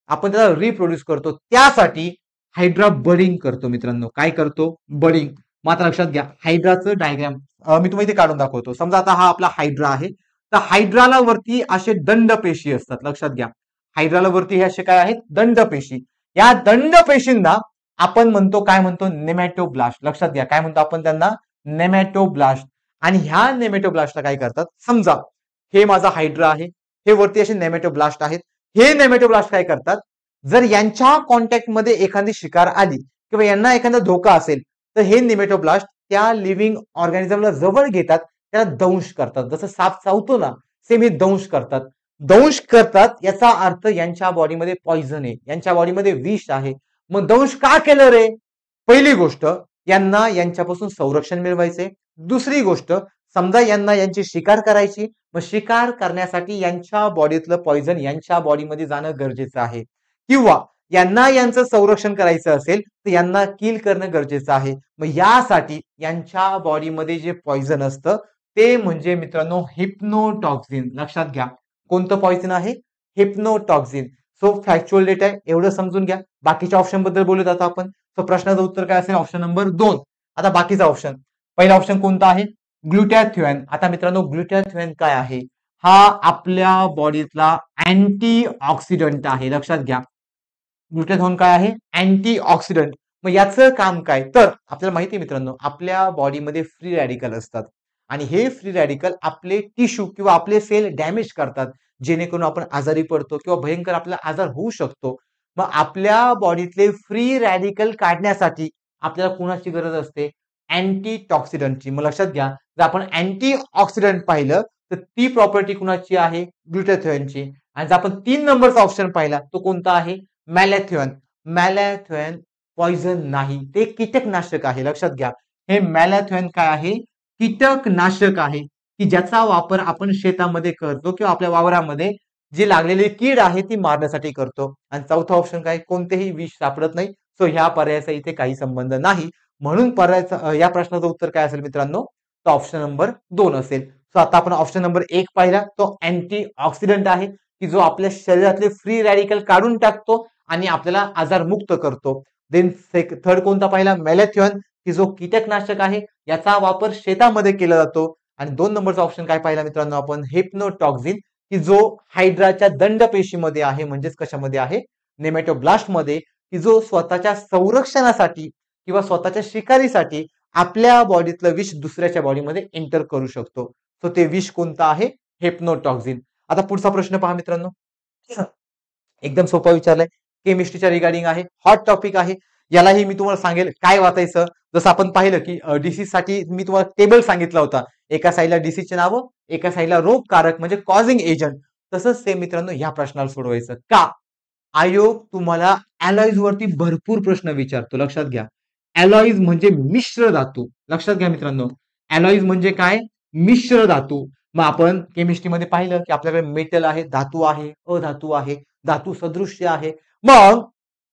आपण त्याला रिप्रोड्यूस करतो. त्यासाठी हायड्रा बडिंग करतो मित्रांनो. काय करतो? बडिंग. मात्र लक्षात घ्या, हायड्राचं डायग्राम मी तुम्हाला इथे काढून दाखवतो. समजा आता हा आपला हायड्रा आहे, तर हायड्राला वरती असे दंड पेशी असतात. लक्षात घ्या, हायड्राला वरती हे असे काय आहेत, दंडपेशी. या दंडपेशींना आपण म्हणतो, काय म्हणतो, नेमॅटोब्लास्ट. लक्षात घ्या, काय म्हणतो आपण त्यांना, नेमॅटोब्लास्ट. आणि ह्या नेमॅटोब्लास्टला काय करतात, समजा हे माझा हायड्रा आहे, हे वरती असे नेमॅटोब्लास्ट आहेत. हे नेमॅटोब्लास्ट काय करतात, जर यांच्या कॉन्टॅक्ट मध्ये एखादी शिकार आली किंवा यांना एखादा धोका असेल तर हे नेमॅटोब्लास्ट त्या लिव्हिंग ऑर्गॅनिझमला जवळ घेतात, त्याला दंश करतात. जसं साप चावतो ना, सेम हे दंश करतात. दंश करतात याचा अर्थ यांच्या बॉडीमध्ये पॉइझन आहे, यांच्या बॉडीमध्ये विष आहे. मग दंश का केलं रे? पहिली गोष्ट, यांना यांच्यापासून संरक्षण मिळवायचे. दुसरी गोष्ट, समजा यांना यांची शिकार करायची, मग शिकार करण्यासाठी यांच्या बॉडीतलं पॉइझन यांच्या बॉडीमध्ये जाणं गरजेचं आहे. किंवा यांना यांचं संरक्षण करायचं असेल तर यांना किल करणं गरजेचं आहे. मग यासाठी यांच्या बॉडीमध्ये जे पॉइझन असतं ते म्हणजे मित्रांनो हिप्नोटॉक्सिन. लक्षात घ्या, कोणतं पॉइझन आहे, हिप्नोटॉक्सिन. सो फॅक्च्युअल डेटा आहे, एवढं समजून घ्या. बाकीच्या ऑप्शन बद्दल बोलत आता आपण. सो प्रश्नाचं उत्तर काय असेल, ऑप्शन नंबर 2. आता बाकीचा ऑप्शन, पहिला ऑप्शन कोणता आहे, ग्लुटॅथिओन. आता मित्रांनो ग्लुटॅथिओन काय आहे, हा आपल्या बॉडीतला अँटी ऑक्सिडंट आहे. लक्षात घ्या, ग्लुटॅथिओन काय आहे, अँटी ऑक्सिडंट. मग याचं काम काय, तर आपल्याला माहिती आहे मित्रांनो, आपल्या बॉडीमध्ये फ्री रॅडिकल असतात आणि हे फ्री रॅडिकल आपले टिश्यू किंवा आपले सेल डॅमेज करतात, जेणेकरून आपण आजारी पडतो किंवा भयंकर आपला आजार होऊ शकतो. मग आपल्या बॉडीतले फ्री रॅडिकल काढण्यासाठी आपल्याला कुणाची गरज असते, अँटी टॉक्सिडंटची. मग लक्षात घ्या, जर आपण अँटी ऑक्सिडंट पाहिलं तर ती प्रॉपर्टी कुणाची आहे, ग्लुटॅथिओनची. आणि जर आपण 3 नंबरचा ऑप्शन पाहिला तो कोणता आहे, मॅलॅथिओन. मॅलॅथिओन पॉइझन नाही, ते कीटकनाशक आहे. लक्षात घ्या, हे मॅलॅथिओन काय आहे, कीटकनाशक आहे, की ज्याचा वापर आपण शेतामध्ये करतो किंवा आपल्या वावरामध्ये जी लागलेली कीड आहे ती मारण्यासाठी करतो. आणि चौथा ऑप्शन काय, कोणतेही विष सापडत नाही. सो ह्या पर्यायाचा इथे काही संबंध नाही. म्हणून पर्यायाचा या प्रश्नाचं उत्तर काय असेल मित्रांनो, तो ऑप्शन नंबर 2 असेल. सो आता आपण ऑप्शन नंबर 1 पाहिला, तो अँटी ऑक्सिडंट आहे, की जो आपल्या शरीरातले फ्री रॅडिकल काढून टाकतो आणि आपल्याला आजारमुक्त करतो. देन थर्ड कोणता पाहिला, मॅलॅथिओन, की जो कीटकनाशक आहे, याचा वापर शेतामध्ये केला जातो. आणि 2 नंबरचा ऑप्शन काय पाहिला मित्रांनो आपण, हिप्नोटॉक्सिन, की जो हायड्राच्या दंडपेशीमध्ये आहे, म्हणजेच कशामध्ये आहे, नेमॅटोब्लास्ट मध्ये, की जो स्वतःच्या संरक्षणासाठी किंवा स्वतःच्या शिकारीसाठी आपल्या बॉडीतलं विष दुसऱ्याच्या बॉडीमध्ये एंटर करू शकतो. सो ते विष कोणतं आहे, हिप्नोटॉक्सिन. आता पुढचा प्रश्न पहा मित्रांनो, एकदम सोपा विचारलाय, केमिस्ट्रीच्या रिगार्डिंग आहे, हॉट टॉपिक आहे. यालाही मी तुम्हाला सांगेल काय वाचायचं. जसं आपण पाहिलं की डिसीज साठी मी तुम्हाला टेबल सांगितला होता, एका साईडला डिसीजचे नावं, एका साईडला रोगकारक म्हणजे कॉझिंग एजंट. तसंच सेम मित्रांनो ह्या प्रश्नाला सोडवायचं. का, आयोग तुम्हाला अॅलॉइज वरती भरपूर प्रश्न विचारतो. लक्षात घ्या, अॅलॉइज म्हणजे मिश्र धातू. लक्षात घ्या मित्रांनो, अॅलॉइज म्हणजे काय, मिश्र धातू. मग आपण केमिस्ट्रीमध्ये पाहिलं की आपल्याकडे मेटल आहे, धातू आहे, अधातू आहे, धातू सदृश्य आहे. मग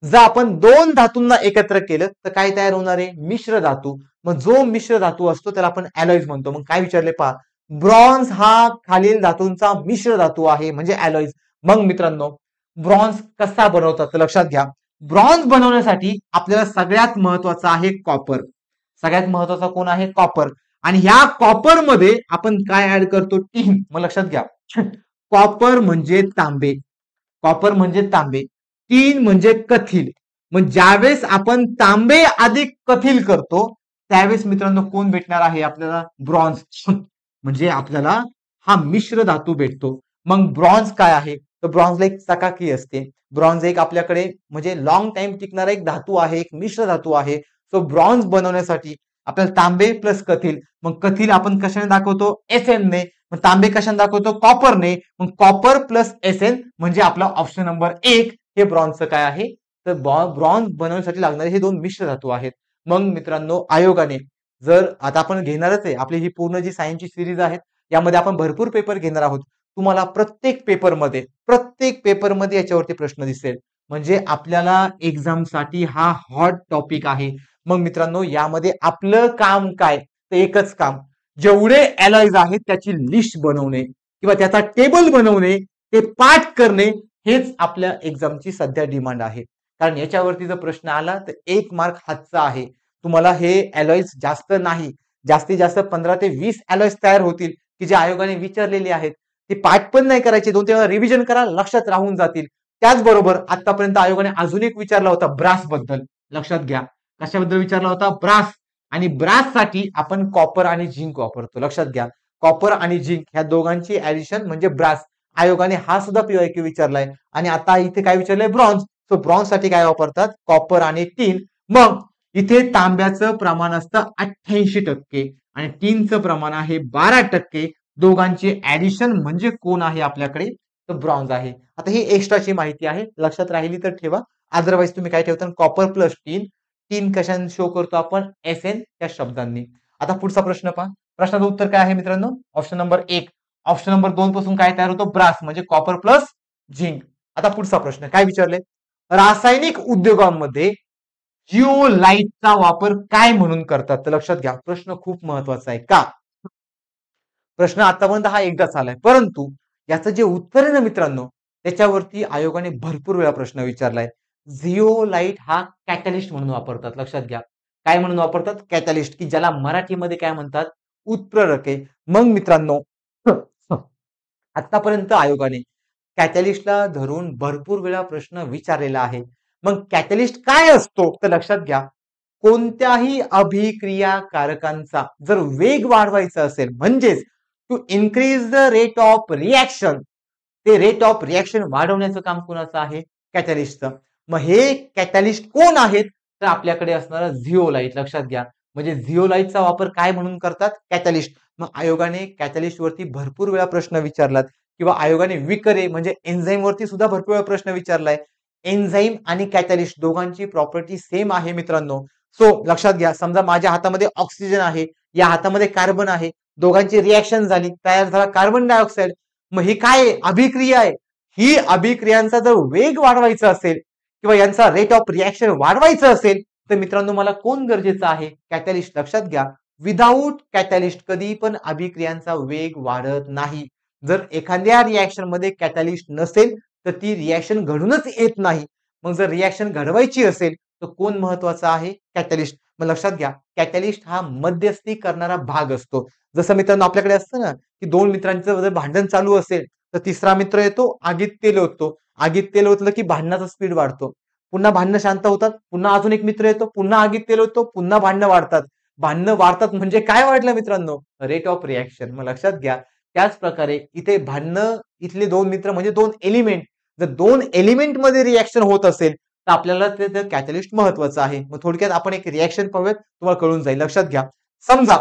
जर आपण 2 धातूंना एकत्र केलं तर काय तयार होणार आहे, मिश्र धातू. मग जो मिश्र धातू असतो त्याला आपण अॅलॉइज म्हणतो. मग काय विचारले पहा, ब्रॉन्झ हा खालील धातूंचा मिश्र धातू आहे म्हणजे अॅलॉइज. मग मित्रांनो ब्रॉन्झ कसा बनवतात तर लक्षात घ्या, ब्रॉन्झ बनवण्यासाठी आपल्याला सगळ्यात महत्वाचा आहे कॉपर. सगळ्यात महत्वाचा कोण आहे, कॉपर. आणि ह्या कॉपर मध्ये आपण काय ऍड करतो, टीन. मग लक्षात घ्या, कॉपर म्हणजे तांबे, कॉपर म्हणजे तांबे, टीन म्हणजे कथील. मग ज्यावेळेस आपण तांबे अधिक कथील करतो त्यावेळेस मित्रांनो कोण भेटणार आहे आपल्याला, ब्रॉन्झ. म्हणजे आपल्याला हा मिश्र धातू भेटतो. मग ब्रॉन्झ काय आहे, तर ब्रॉन्झला एक चकाकी असते. ब्रॉन्झ एक आपल्याकडे म्हणजे लॉंग टाइम टिकणारा एक धातू आहे, एक मिश्र धातू आहे. सो ब्रॉन्झ बनवण्यासाठी आपल्याला तांबे प्लस कथील. मग कथील आपण कशाने दाखवतो, एसएन ने. मग तांबे कशाने दाखवतो, कॉपरने. मग कॉपर प्लस एसएन म्हणजे आपला ऑप्शन नंबर 1 हे ब्रॉन्झचं काय आहे, तर ब्रॉन्झ बनवण्यासाठी लागणारे हे 2 मिश्र धातू आहेत. मग मित्रांनो आयोगाने, जर आता आपण घेणारच आहे आपली ही पूर्ण जी सायन्सची सिरीज आहे यामध्ये आपण भरपूर पेपर घेणार आहोत. तुम्हाला प्रत्येक पेपरमध्ये याच्यावरती प्रश्न दिसेल. म्हणजे आपल्याला एक्झामसाठी हा हॉट टॉपिक आहे. मग मित्रांनो यामध्ये आपलं काम काय, तर एकच काम, जेवढे अॅलॉइज आहेत त्याची लिस्ट बनवणे किंवा त्याचा टेबल बनवणे, ते पाठ करणे, हेच आपल्या एक्झामची सध्या डिमांड आहे. कारण याच्यावरती जर प्रश्न आला तर 1 मार्क हातचा आहे. तुम्हाला हे अॅलॉइज जास्त नाही, जास्तीत जास्त 15 ते 20 अॅलॉइज तयार होतील की जे आयोगाने विचारलेले आहेत. ते पाठ पण नाही करायचे, 2-3 वेळा रिव्हिजन करा, लक्षात राहून जातील. त्याचबरोबर आतापर्यंत आयोगाने अजून एक विचारला होता ब्रास बद्दल. लक्षात घ्या, कशाबद्दल विचारला होता? ब्रास. आणि ब्रास साठी आपण कॉपर आणि झिंक वापरतो. लक्षात घ्या, कॉपर आणि झिंक ह्या दोघांची ऍडिशन म्हणजे ब्रास. आयोगाने हा सुद्धा पीवायक्यू विचारलाय. आणि आता इथे काय विचारलंय? ब्रॉन्झ. सो ब्रॉन्झ साठी काय वापरतात? कॉपर आणि टीन. मग इथे तांब्याचं प्रमाण असतं 88% आणि टीनचं प्रमाण आहे 12%. दोघांची ऍडिशन म्हणजे कोण आहे आपल्याकडे? तर ब्रॉन्झ आहे. आता ही एक्स्ट्राची माहिती आहे, लक्षात राहिली तर ठेवा. अदरवाईज तुम्ही काय ठेवता? कॉपर प्लस टीन. टीन कशाने शो करतो आपण? Fn या शब्दांनी. आता पुढचा प्रश्न पहा. प्रश्नाचं उत्तर काय आहे मित्रांनो? Option number 1. ऑप्शन नंबर 2 पासून काय तयार होतो? ब्रास म्हणजे कॉपर प्लस झिंक. आता पुढचा प्रश्न काय विचारले? रासायनिक उद्योगांमध्ये जिओलाइटचा वापर काय म्हणून करतात? तर लक्षात घ्या, प्रश्न खूप महत्वाचा आहे. का? प्रश्न आतापर्यंत हा एकदाच आलाय, परंतु याचं जे उत्तर आहे ना मित्रांनो, त्याच्यावरती आयोगाने भरपूर वेळा प्रश्न विचारलाय. झिओलाइट हा कॅटलिस्ट म्हणून वापरतात. लक्षात घ्या, काय म्हणून वापरतात? कॅटलिस्ट, की ज्याला मराठीमध्ये काय म्हणतात? उत्प्रेरके. मग मित्रांनो, आतापर्यंत आयोगाने कॅटलिस्टला धरून भरपूर वेळा प्रश्न विचारलेला आहे. मग कॅटलिस्ट काय असतो? तर लक्षात घ्या, कोणत्याही अभिक्रियाकारकांचा जर वेग वाढवायचा असेल, म्हणजेच to increase the rate of reaction, ते रेट ऑफ रिॲक्शन वाढवण्याचं काम कोणाचं आहे? कॅटलिस्टचं. मग हे कॅटलिस्ट कोण आहेत? तर आपल्याकडे असणारा झिओलाइट. लक्षात घ्या, म्हणजे झिओलाइटचा वापर काय म्हणून करतात? कॅटलिस्ट. मग आयोगाने कॅटलिस्ट वरती भरपूर वेळा प्रश्न विचारलात, किंवा आयोगाने विकरे म्हणजे एन्झाईम वरती सुद्धा भरपूर वेळा प्रश्न विचारलाय. एन्झाईम आणि कॅटलिस्ट दोघांची प्रॉपर्टी सेम आहे मित्रांनो. सो लक्षात घ्या, समजा माझ्या हातामध्ये ऑक्सिजन आहे, या हातामध्ये कार्बन आहे, दोघांची रिॲक्शन झाली, तयार झाला कार्बन डायऑक्साईड. मग ही काय आहे? अभिक्रिया आहे. ही अभिक्रियांचा जर वेग वाढवायचा असेल किंवा यांचा रेट ऑफ रिॲक्शन वाढवायचं असेल, तर मित्रांनो मला कोण गरजेचं आहे? कॅटलिस्ट. लक्षात घ्या, विदाऊट कॅटलिस्ट कधी पण अभिक्रियांचा वेग वाढत नाही. जर एखाद्या रिॲक्शन मध्ये कॅटलिस्ट नसेल तर ती रिॲक्शन घडूनच येत नाही. मग जर रिॲक्शन घडवायची असेल तर कोण महत्वाचा आहे? कॅटलिस्ट. मग लक्षात घ्या, कॅटलिस्ट हा मध्यस्थी करणारा भाग असतो. जसं मित्रांनो आपल्याकडे असतं ना, की दोन मित्रांचं जर भांडण चालू असेल तर तिसरा मित्र येतो, आगीत तेल ओततो. आगीत तेल ओतलं की भांडणाचा स्पीड वाढतो. पुन्हा भांडणं शांत होतात, पुन्हा अजून एक मित्र येतो, पुन्हा आगीत तेल ओततो, पुन्हा भांडणं वाढतात. भांडणं वाढतात म्हणजे काय वाढलं मित्रांनो? Rate of reaction. मग लक्षात घ्या, त्याच प्रकारे इथे भांडणं, इथले दोन मित्र म्हणजे दोन एलिमेंट, जर दोन एलिमेंट मध्ये रिॲक्शन होत असेल तर आपल्याला ते कॅटलिस्ट महत्वाचं आहे. मग थोडक्यात आपण एक रिॲक्शन पाहूयात, तुम्हाला कळून जाईल. लक्षात घ्या, समजा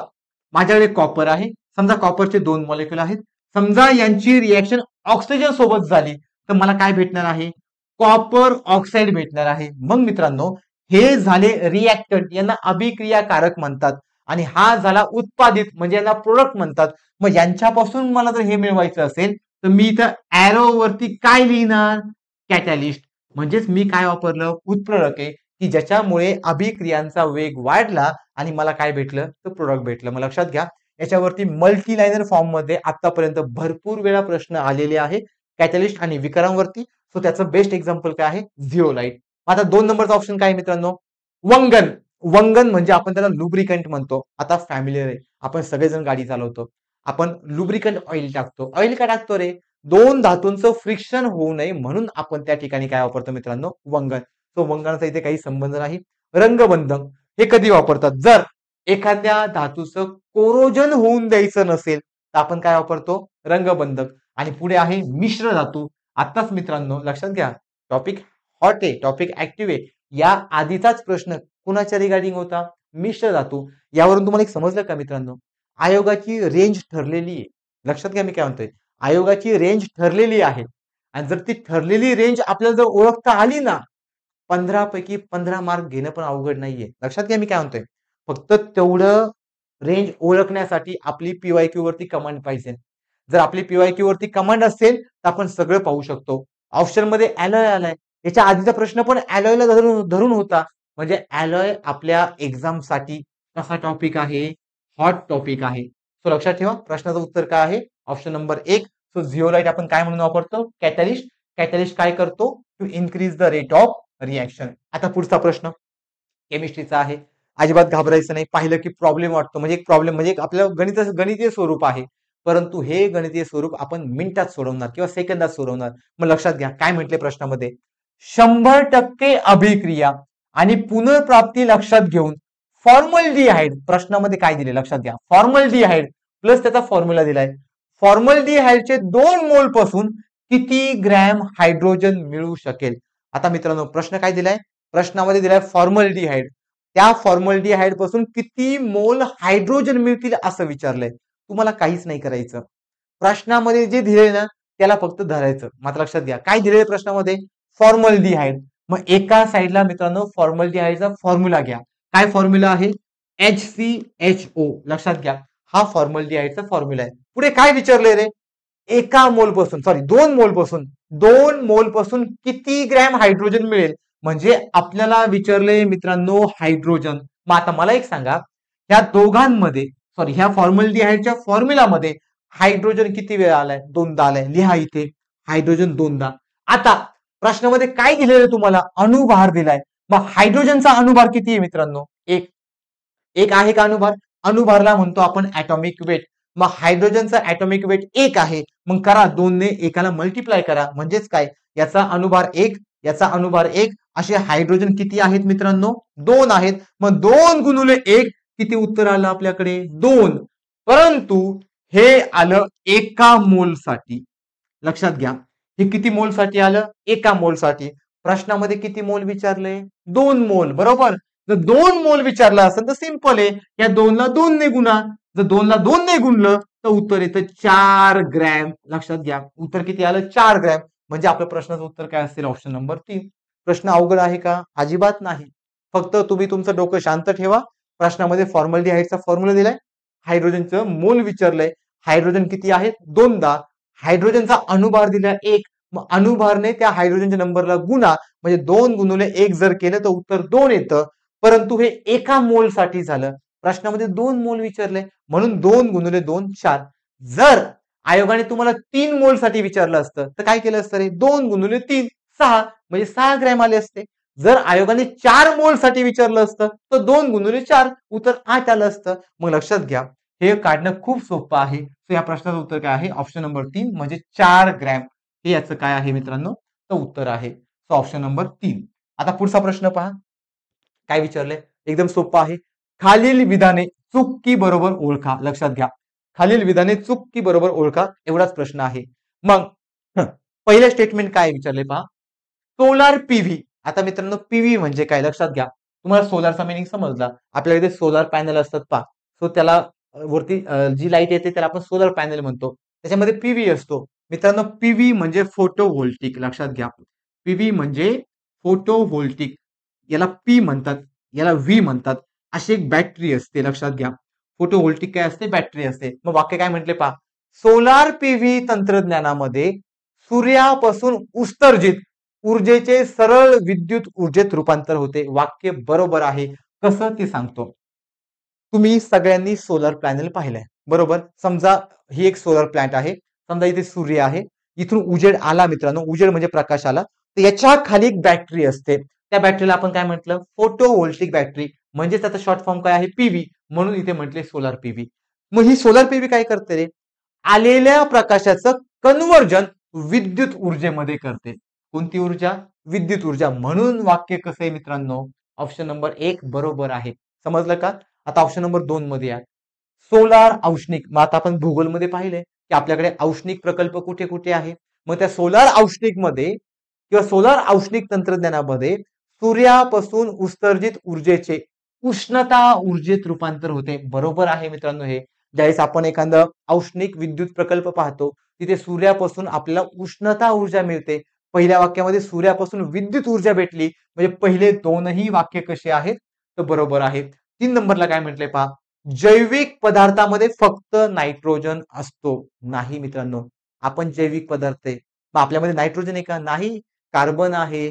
माझ्याकडे कॉपर आहे, समजा कॉपरचे दोन मॉलिक्यूल आहेत, समजा यांची रिॲक्शन ऑक्सिजन सोबत झाली तर मला काय भेटणार आहे? कॉपर ऑक्साईड भेटणार आहे. मग मित्रांनो हे झाले रिॲक्टंट, यांना अभिक्रियाकारक म्हणतात. आणि हा झाला उत्पादित म्हणजे यांना प्रोडक्ट म्हणतात. मग यांच्यापासून मला जर हे मिळवायचं असेल तर मी इथं ॲरो वरती काय लिहिणार? कॅटलिस्ट. म्हणजेच मी काय वापरलं? उत्प्रेरके, की ज्याच्यामुळे अभिक्रियांचा वेग वाढला आणि मला काय भेटलं? तर प्रोडक्ट भेटलं. मग लक्षात घ्या, याच्यावरती मल्टीलायनर फॉर्म मध्ये आतापर्यंत भरपूर वेळा प्रश्न आलेले आहे कॅटलिस्ट आणि विकरांवरती. सो त्याचं बेस्ट एक्झाम्पल काय आहे? झिओलाइट. आता 2 नंबरचा ऑप्शन काय मित्रांनो? वंगन. वंगन म्हणजे आपण त्याला लुब्रिकंट म्हणतो. आता फॅमिलियर आहे, आपण सगळेजण गाडी चालवतो, आपण लुब्रिकंट ऑइल टाकतो. ऑइल का टाकतो रे? दोन धातूंचं फ्रिक्शन होऊ नये म्हणून आपण त्या ठिकाणी काय वापरतो मित्रांनो? वंगन. तो वंगनाचा इथे काही संबंध नाही. रंगबंधक हे कधी वापरतात? जर एखाद्या धातूचं कोरोजन होऊन द्यायचं नसेल तर आपण काय वापरतो? रंगबंधक. आणि पुढे आहे मिश्र धातू. आताच मित्रांनो लक्षात घ्या, टॉपिक हॉट आहे, टॉपिक ऍक्टिव्ह आहे. या आधीचाच प्रश्न कुणाच्या रिगार्डिंग होता? मिश्र धातू. यावरून तुम्हाला एक समजलं का मित्रांनो? आयोगाची रेंज ठरलेली आहे. लक्षात घ्या मी काय म्हणतोय, आयोगाची रेंज ठरलेली आहे. आणि जर ती ठरलेली रेंज आपल्याला जर ओळखता आली ना, 15 पैकी 15 मार्क घेणं पण अवघड नाहीये. लक्षात घ्या मी काय म्हणतोय, फक्त तेवढं रेंज ओळखण्यासाठी आपली पीवायक्यू वरती कमांड पाहिजे. जर आपली पीवायक्यू वरती कमांड असेल तर आपण सगळं पाहू शकतो. ऑप्शन मध्ये ॲलॉय आलाय, याच्या आधीचा प्रश्न पण ॲलॉयला धरून होता. म्हणजे ॲलॉय आपल्या एक्झाम साठी कसा टॉपिक आहे? हॉट टॉपिक आहे. सो लक्षात ठेवा, प्रश्नाचं उत्तर काय आहे? Option number 1. सो झिओलाइट आपण काय म्हणून वापरतो? कॅटलिस्ट. कॅटलिस्ट काय करतो? To increase the rate of reaction. आता पुढचा प्रश्न केमिस्ट्रीचा आहे. अजिबात घाबरायचं नाही. पाहिलं की प्रॉब्लेम वाटतो, म्हणजे एक प्रॉब्लेम म्हणजे आपल्या गणितीय स्वरूप आहे. परंतु हे गणितीय स्वरूप आपण मिनिटात सोडवणार किंवा सेकंदात सोडवणार. मग लक्षात घ्या काय म्हटले प्रश्नामध्ये, 100% अभिक्रिया आणि पुनर्प्राप्ती लक्षात घेऊन फॉर्मल्डिहाइड, प्रश्नामध्ये काय दिले लक्षात घ्या, फॉर्मल्डिहाइड प्लस त्याचा फॉर्म्युला दिलाय. फॉर्मल्डिहाइडचे 2 मोल पासून किती ग्रॅम हायड्रोजन मिळू शकेल. आता मित्रांनो प्रश्न काय दिलाय, प्रश्नामध्ये दिलाय फॉर्मल्डिहाइड, त्या फॉर्मल्डिहाइड पासून किती मोल हायड्रोजन मिळतील असं विचारलंय. तुम्हाला काहीच नाही करायचं, प्रश्नामध्ये जे दिले ना त्याला फक्त धरायचं. मात्र लक्षात घ्या काय दिलेलं प्रश्नामध्ये, फॉर्मल्डिहाइड. मग एका साईडला मित्रांनो फॉर्मल्डिहाइडचा फॉर्म्युला घ्या. काय फॉर्म्युला आहे, HCHO. लक्षात घ्या हा फॉर्मल्डिहाइडचा फॉर्म्युला आहे. पुढे काय विचारले रे, एका मोल पासून 2 मोल पासून किती ग्रॅम हायड्रोजन मिळेल. म्हणजे आपल्याला विचारले मित्रांनो हायड्रोजन. मग आता मला एक सांगा, ह्या दोघांमध्ये ह्या फॉर्मल्डिहाइडच्या फॉर्म्युलामध्ये हायड्रोजन किती वेळा आलाय, 2दा आलाय. लिहा इथे हायड्रोजन 2दा. आता प्रश्नामध्ये काय दिलेलं तुम्हाला, अणुभार दिलाय. मग हायड्रोजनचा अणुभार किती आहे मित्रांनो, एक आहे का अणुभार, अणुभारला म्हणतो आपण ऍटॉमिक वेट. मग हायड्रोजनचा ऍटॉमिक वेट 1 आहे. मग करा 2 ने एकाला मल्टिप्लाय करा, म्हणजेच काय याचा अणुभार 1, याचा अणुभार 1, असे हायड्रोजन किती आहेत मित्रांनो, 2 आहेत. मग 2 गुणिले 1 किती उत्तर आलं आपल्याकडे, 2. परंतु हे आलं एका मोल साठी. लक्षात घ्या हे किती मोल साठी आलं, एका मोल साठी. प्रश्नामध्ये किती मोल विचारले, 2 मोल. बरोबर, जर 2 मोल विचारला असेल तर सिंपल आहे, या 2 ला 2 ने गुणा. जर 2 ला 2 ने गुणलं तर उत्तर येतं 4 ग्रॅम. लक्षात घ्या उत्तर किती आलं, 4 ग्रॅम. म्हणजे आपल्या प्रश्नाचं उत्तर काय असेल, ऑप्शन नंबर 3. प्रश्न अवघड आहे का, अजिबात नाही. फक्त तुम्ही तुमचं डोकं शांत ठेवा. प्रश्नामध्ये फॉर्मल्डिहाइडचा फॉर्म्युला दिलाय, हायड्रोजनचं मोल विचारलंय, हायड्रोजन किती आहेत 2दा, हायड्रोजनचा अणुभार दिला 1. मग अणुभारने त्या हायड्रोजनच्या नंबरला गुणा, म्हणजे 2 गुणिले 1 जर केलं तर उत्तर 2 येतं. परंतु हे एका मोल साठी झालं, प्रश्नामध्ये 2 मोल विचारले म्हणून 2 गुणिले 2 4. जर आयोगाने तुम्हाला 3 मोल साठी विचारलं असतं तर काय केलं असतं रे, 2 गुणिले 3 6, म्हणजे 6 ग्रॅम आले असते. जर आयोगाने 4 मोल साठी विचारलं असतं तर 2 गुणिले 4 उत्तर 8 आलं असतं. मग लक्षात घ्या हे काढणं खूप सोपं आहे. सो या प्रश्नाचं उत्तर काय आहे, ऑप्शन नंबर 3 म्हणजे 4 ग्रॅम हे याचं काय आहे मित्रांनो, तर उत्तर आहे. So option number 3. आता पुढचा प्रश्न पहा काय विचारले, एकदम सोपं आहे. खालील विधाने चूक की बरोबर ओळखा. लक्षात घ्या खालील विधाने चूक की बरोबर ओळखा, एवढाच प्रश्न आहे. मग पहिलं स्टेटमेंट काय विचारले पहा, सोलार पीव्ही. आता मित्रांनो पीव्ही म्हणजे काय लक्षात घ्या, तुम्हाला सोलारचा मिनिंग समजला. आपल्याला इथे सोलार पॅनल असतात पहा, सो त्याला वरती जी लाईट येते त्याला आपण सोलर पॅनल म्हणतो, त्याच्यामध्ये पीव्ही असतो. मित्रांनो पीव्ही म्हणजे फोटोव्होल्टिक. लक्षात घ्या पीव्ही म्हणजे फोटोव्होल्टिक, याला पी म्हणतात, याला व्ही म्हणतात. अशी एक बॅटरी असते. लक्षात घ्या फोटोव्होल्टिक काय असते, बॅटरी असते. मग वाक्य काय म्हटले पहा, सोलार पीव्ही तंत्रज्ञानामध्ये सूर्यापासून उत्सर्जित ऊर्जेचे सरळ विद्युत ऊर्जेत रूपांतर होते. वाक्य बरोबर आहे. कसं ते सांगतो. तुम्ही सगळ्यांनी सोलर पॅनल पाहिलंय बरोबर. समजा ही एक सोलर प्लॅन्ट आहे, समजा इथे सूर्य आहे, इथून उजेड आला मित्रांनो, उजेड म्हणजे प्रकाश आला, तर याच्या खाली एक बॅटरी असते. त्या बॅटरीला आपण काय म्हटलं, फोटोव्होल्टिक बॅटरी, म्हणजे त्याचा शॉर्ट फॉर्म काय आहे, पीव्ही, म्हणून इथे म्हटले सोलार पीव्ही. मग ही सोलार पीव्ही काय करते रे, आलेल्या प्रकाशाचं कन्व्हर्जन विद्युत ऊर्जेमध्ये करते. कोणती ऊर्जा, विद्युत ऊर्जा. म्हणून वाक्य कसं आहे मित्रांनो, ऑप्शन नंबर 1 बरोबर आहे. समजलं का. आता ऑप्शन नंबर 2 मध्ये या सोलार औष्णिक. मग आता आपण भूगोलमध्ये पाहिले की आपल्याकडे औष्णिक प्रकल्प कुठे कुठे आहे. मग त्या सोलार औष्णिक मध्ये किंवा सोलार औष्णिक तंत्रज्ञानामध्ये सूर्यापासून उत्सर्जित ऊर्जेचे उष्णता ऊर्जेत रूपांतर होते. बरोबर आहे मित्रांनो. हे ज्यावेळेस आपण एखादा औष्णिक विद्युत प्रकल्प पाहतो तिथे सूर्यापासून आपल्याला उष्णता ऊर्जा मिळते. पहिल्या वाक्यामध्ये सूर्यापासून विद्युत ऊर्जा भेटली, म्हणजे पहिले दोनही वाक्य कसे आहेत तर बरोबर आहेत. 3 नंबरला काय म्हटलंय पहा, जैविक पदार्थामध्ये फक्त नायट्रोजन असतो. नाही मित्रांनो, आपण जैविक पदार्थ आहे, मग आपल्यामध्ये नायट्रोजन आहे का, नाही. कार्बन आहे,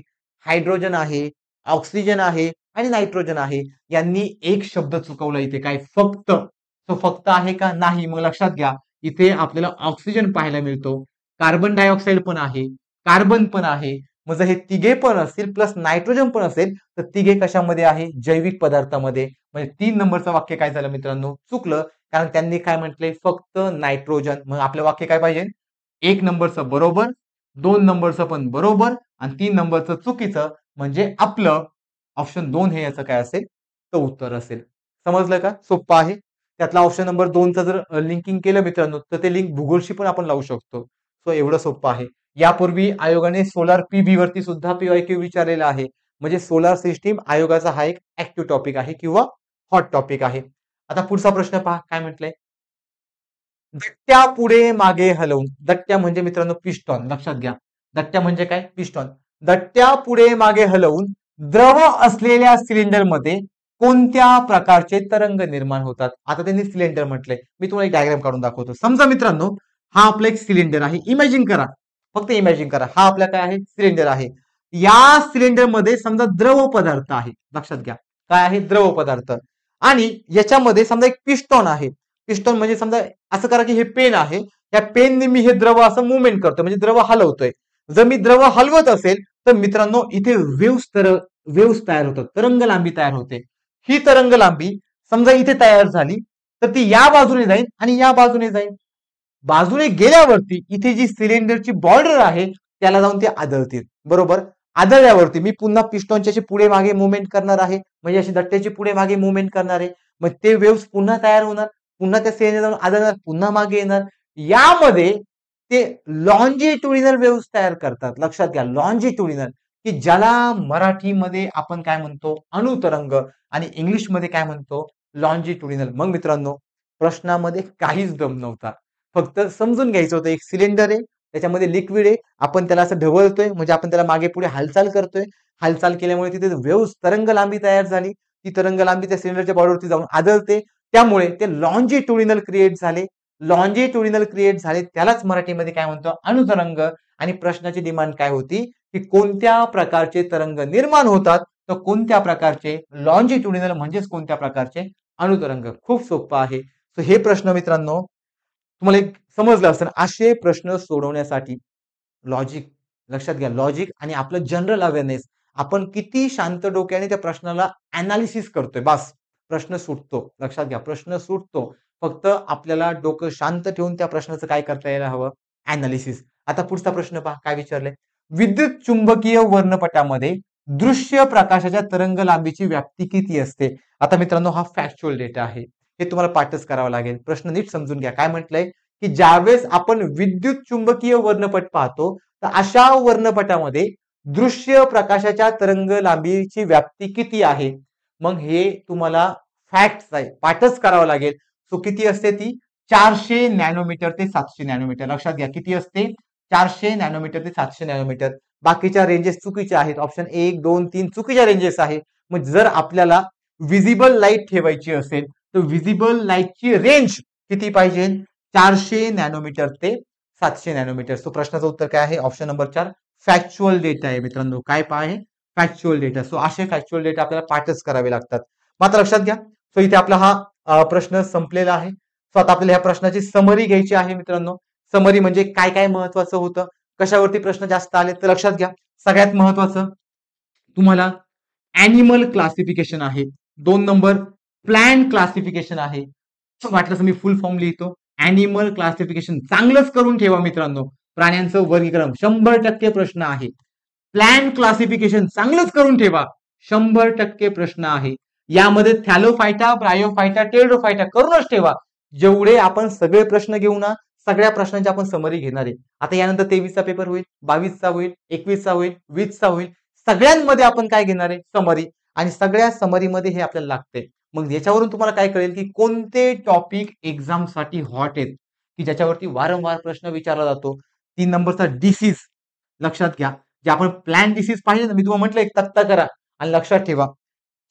हायड्रोजन आहे, ऑक्सिजन आहे आणि नायट्रोजन आहे. यांनी एक शब्द चुकवला इथे, काय फक्त. तो फक्त आहे का, नाही. मग लक्षात घ्या इथे आपल्याला ऑक्सिजन पाहायला मिळतो, कार्बन डायऑक्साइड पण आहे, कार्बन पण आहे. मग जर हे तिघे पण असतील प्लस नायट्रोजन पण असेल तर तिघे कशामध्ये आहे, जैविक पदार्थामध्ये. म्हणजे 3 नंबरचं वाक्य काय झालं मित्रांनो, चुकलं. कारण त्यांनी काय म्हटलंय, फक्त नायट्रोजन. मग आपलं वाक्य काय पाहिजे, 1 नंबरचं बरोबर, 2 नंबरचं पण बरोबर आणि 3 नंबरचं चुकीचं, म्हणजे आपलं ऑप्शन 2 हे याचं काय असेल, तर उत्तर असेल. समजलं का? सोपं आहे. त्यातला ऑप्शन नंबर 2चं जर लिंकिंग केलं मित्रांनो, तर ते लिंक भूगोलशी पण आपण लावू शकतो. सो एवढं सोपं आहे. यापूर्वी आयोगाने सोलार पीबी वरती सुद्धा पीवायक्यू विचारलेला आहे. म्हणजे सोलार सिस्टीम आयोगाचा हा एक ऍक्टिव्ह टॉपिक आहे किंवा हॉट टॉपिक आहे. आता पुढचा प्रश्न पहा काय म्हटलंय, दट्ट्या पुढे मागे हलवून. दट्ट्या म्हणजे मित्रांनो पिस्टॉन, लक्षात घ्या. दट्ट्या म्हणजे काय, पिस्टॉन. दट्ट्या पुढे मागे हलवून द्रव असलेल्या सिलेंडरमध्ये कोणत्या प्रकारचे तरंग निर्माण होतात. आता त्यांनी सिलेंडर म्हटलंय, मी तुम्हाला एक डायग्राम काढून दाखवतो. समजा मित्रांनो हा आपला एक सिलेंडर आहे, इमॅजिन करा, फक्त इमॅजिन करा, हा आपला काय आहे, सिलेंडर आहे. या सिलेंडर मध्ये समजा द्रव पदार्थ आहे, लक्षात घ्या, काय आहे, द्रव पदार्थ. आणि याच्यामध्ये समजा एक पिस्टॉन आहे. पिस्टॉन म्हणजे समजा असं करा की हे पेन आहे, या पेनने मी हे द्रव असं मुवमेंट करतो, म्हणजे द्रव हलवतोय. जर मी द्रव हलवत असेल तर मित्रांनो इथे वेव्स तयार होतात, तरंग लांबी तयार होते. ही तरंग लांबी समजा इथे तयार झाली तर ती या बाजूने जाईल आणि या बाजूने जाईल. बाजूने गेल्यावरती इथे जी सिलेंडरची बॉर्डर आहे त्याला जाऊन ते आदळतील, बरोबर. आदळल्यावरती मी पुन्हा पिस्टॉनच्या पुढे मागे मुवमेंट करणार आहे, म्हणजे अशी दट्ट्याची पुढे मागे मुवमेंट करणार आहे. मग ते वेव्स पुन्हा तयार होणार, पुन्हा त्या सिलेंडर जाऊन आदळणार, पुन्हा मागे येणार. यामध्ये ते लॉन्जिट्युडिनल वेव्स तयार करतात, लक्षात घ्या, लॉन्जिट्युडिनल, की ज्याला मराठीमध्ये आपण काय म्हणतो, अणुतरंग, आणि इंग्लिशमध्ये काय म्हणतो, लॉन्जिट्युडिनल. मग मित्रांनो प्रश्नामध्ये काहीच दम नव्हता, फक्त समजून घ्यायचं होतं, एक सिलेंडर आहे, त्याच्यामध्ये लिक्विड आहे, आपण त्याला असं ढवळतोय, म्हणजे आपण त्याला मागे पुढे हालचाल करतोय. हालचाल केल्यामुळे तिथे वेव्स तरंग लांबी तयार झाली. ती तरंग लांबी त्या सिलेंडरच्या बॉर्डरवरती जाऊन आदळते, त्यामुळे ते लॉन्जिट्युडिनल क्रिएट झाले. लॉन्जिट्युडिनल क्रिएट झाले त्यालाच मराठीमध्ये काय म्हणतो, अणुतरंग. आणि प्रश्नाची डिमांड काय होती, की कोणत्या प्रकारचे तरंग निर्माण होतात, तर कोणत्या प्रकारचे, लॉन्जिट्युडिनल म्हणजेच कोणत्या प्रकारचे, अणुतरंग. खूप सोपं आहे. सो हे प्रश्न मित्रांनो तुम्हाला एक समजलं असेल. असे प्रश्न सोडवण्यासाठी लॉजिक, लक्षात घ्या, लॉजिक आणि आपलं जनरल अवेअरनेस, आपण किती शांत डोक्याने त्या प्रश्नाला अनालिसिस करतोय, बस प्रश्न सुटतो. लक्षात घ्या, प्रश्न सुटतो. फक्त आपल्याला डोकं शांत ठेवून त्या प्रश्नाचं काय करता यायला हवं, अनालिसिस. आता पुढचा प्रश्न पहा काय विचारलंय, विद्युत चुंबकीय वर्णपटामध्ये दृश्य प्रकाशाच्या तरंग लांबीची व्याप्ती किती असते. आता मित्रांनो हा फॅक्च्युअल डेटा आहे, हे तुम्हाला पाठच करावं लागेल. प्रश्न नीट समजून घ्या. काय म्हटलंय, की ज्यावेळेस आपण विद्युत चुंबकीय वर्णपट पाहतो तर अशा वर्णपटामध्ये दृश्य प्रकाशाच्या तरंग लांबीची व्याप्ती किती आहे. मग हे तुम्हाला फॅक्ट आहे, पाठच करावं लागेल. सो किती असते ती, 400 नॅनोमीटर ते 700 नॅनोमीटर. लक्षात घ्या किती असते, 400 नॅनोमीटर ते 700 नॅनोमीटर. बाकीच्या रेंजेस चुकीच्या आहेत, ऑप्शन 1, 2, 3 चुकीच्या रेंजेस आहे. मग जर आपल्याला विजिबल लाईट ठेवायची असेल तर विजिबल लाईटची रेंज किती पाहिजे, 400 नॅनोमीटर ते 700 नॅनोमीटर. सो प्रश्नाचं उत्तर काय आहे, ऑप्शन नंबर 4 फॅक्च्युअल डेटा आहे मित्रांनो. काय आहे, फॅक्च्युअल डेटा. सो असे फॅक्च्युअल डेटा आपल्याला पाठच करावे लागतात. मात्र लक्षात घ्या, सो इथे आपला हा प्रश्न संपलेला आहे. सो आता आपल्याला ह्या प्रश्नाची समरी घ्यायची आहे मित्रांनो. समरी म्हणजे काय काय महत्वाचं होतं, कशावरती प्रश्न जास्त आले, तर लक्षात घ्या, सगळ्यात महत्वाचं तुम्हाला ऍनिमल क्लासिफिकेशन आहे. 2 नंबर प्लांट क्लासिफिकेशन आहे. वाटलं मी फुल फॉर्म लिहितो, ऍनिमल क्लासिफिकेशन चांगलंच करून ठेवा मित्रांनो. प्राण्यांचं वर्गीकरण 100% प्रश्न आहे. प्लांट क्लासिफिकेशन चांगलंच करून ठेवा, 100% प्रश्न आहे. यामध्ये थॅलोफायटा, ब्रायोफायटा, टेरोफायटा करूनच ठेवा. जेवढे आपण सगळे प्रश्न घेऊ ना, सगळ्या प्रश्नांची आपण समरी घेणार आहे. आता यानंतर 23चा पेपर होईल, 22चा होईल, 21चा होईल, 20चा होईल. सगळ्यांमध्ये आपण काय घेणार आहे, समरी. आणि सगळ्या समरीमध्ये हे आपल्याला लागते. मग याच्यावरून तुम्हाला काय कळेल, की कोणते टॉपिक एक्झाम साठी हॉट आहेत, की ज्याच्यावरती वारंवार प्रश्न विचारला जातो. 3 नंबरचा डिसीज, लक्षात घ्या, जे आपण प्लॅन डिसीज पाहिजे ना, मी तुम्हाला म्हटलं एक तक्ता करा आणि लक्षात ठेवा.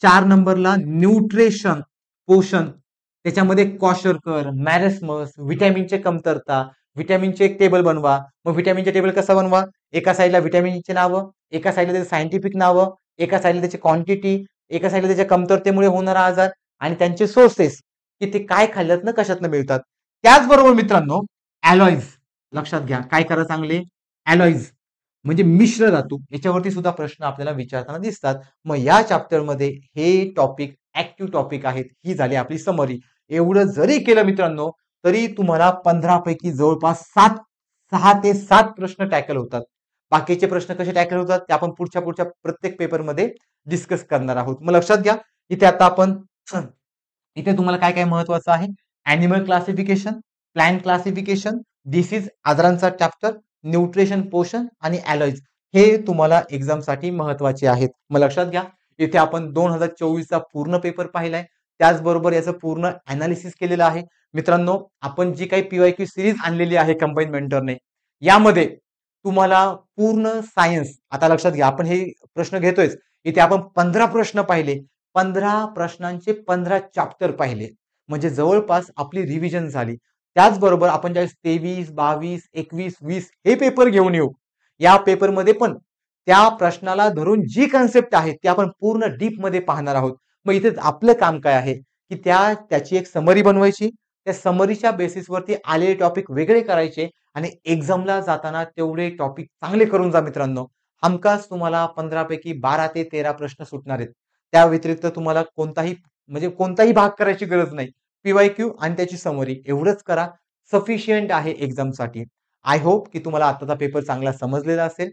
4 नंबरला न्यूट्रिशन, पोषण, त्याच्यामध्ये क्वाशरकर, मॅरेस्मस, व्हिटॅमिनचे कमतरता, व्हिटॅमिनचे एक टेबल बनवा. मग व्हिटॅमिनचे टेबल कसा बनवा, एका साईडला व्हिटॅमिनचे नावं, एका साईडला त्याचे सायंटिफिक नावं, एका साईडला त्याची क्वांटिटी, एका साईडला त्याच्या कमतरतेमुळे होणारा आजार आणि त्यांचे सोर्सेस, की ते काय खाल्ल्यातनं कशातनं मिळतात. त्याचबरोबर मित्रांनो अॅलॉइज, लक्षात घ्या, काय करा चांगले, अॅलॉइज म्हणजे मिश्र धातू, याच्यावरती सुद्धा प्रश्न आपल्याला विचारताना दिसतात. मग या चॅप्टरमध्ये हे टॉपिक ऍक्टिव्ह टॉपिक आहेत. ही झाली आपली समरी. एवढं जरी केलं मित्रांनो तरी तुम्हाला 15 पैकी जवळपास 6 ते 7 प्रश्न टॅकल होतात. बाकीचे प्रश्न कसे टॅकल होतात ते आपण पुढच्या प्रत्येक पेपरमध्ये डिस्कस करणार आहोत. मग लक्षात घ्या इथे आता आपण इथे तुम्हाला काय काय महत्वाचं आहे, animal classification, plant classification, disease आजारांचा चॅप्टर, न्यूट्रिशन पोषण आणि अलॉइज हे तुम्हाला एक्झामसाठी महत्वाचे आहेत. मग लक्षात घ्या इथे आपण 2024 चा पूर्ण पेपर पाहिलाय, त्याचबरोबर याचं पूर्ण अनालिसिस केलेलं आहे. मित्रांनो आपण जी काही पीवायक्यू सिरीज आणलेली आहे कंबाईन मेंटरने, यामध्ये तुम्हाला पूर्ण सायन्स, आता लक्षात घ्या आपण हे प्रश्न घेतोय, इथे आपण 15 प्रश्न पाहिले, 15 प्रश्नांचे 15 चॅप्टर पाहिले, म्हणजे जवळपास आपली रिव्हिजन झाली. त्याचबरोबर आपण ज्यावेळेस 23, 22, 21, 20 हे पेपर घेऊन येऊ, या पेपरमध्ये पण त्या प्रश्नाला धरून जी कन्सेप्ट आहे ती आपण पूर्ण डीप मध्ये पाहणार आहोत. मग इथे आपलं काम काय आहे की त्याची एक समरी बनवायची, त्या समरीच्या बेसिसवरती आलेले टॉपिक वेगळे करायचे आणि एक्झामला जाताना तेवढे टॉपिक चांगले करून जा मित्रांनो. हमखास तुम्हाला 15 पैकी 12 ते 13 प्रश्न सुटणार आहेत. त्या व्यतिरिक्त तुम्हाला कोणताही भाग करायची गरज नाही. पीवायक्यू आणि त्याची समरी एवढंच करा, सफिशियंट आहे एक्झामसाठी. आय होप की तुम्हाला आताचा पेपर चांगला समजलेला असेल.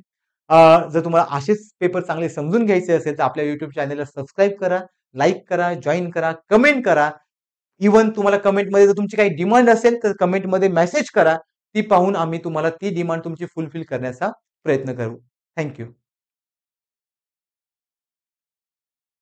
जर तुम्हाला असेच पेपर चांगले समजून घ्यायचे असेल तर आपल्या युट्यूब चॅनलला सबस्क्राईब करा, लाईक करा, जॉईन करा, कमेंट करा. इव्हन तुम्हाला कमेंटमध्ये जर तुमची काही डिमांड असेल तर कमेंटमध्ये मेसेज करा. ती पाहून आम्ही तुम्हाला ती डिमांड तुमची फुलफिल करण्याचा प्रयत्न करू. थँक्यू.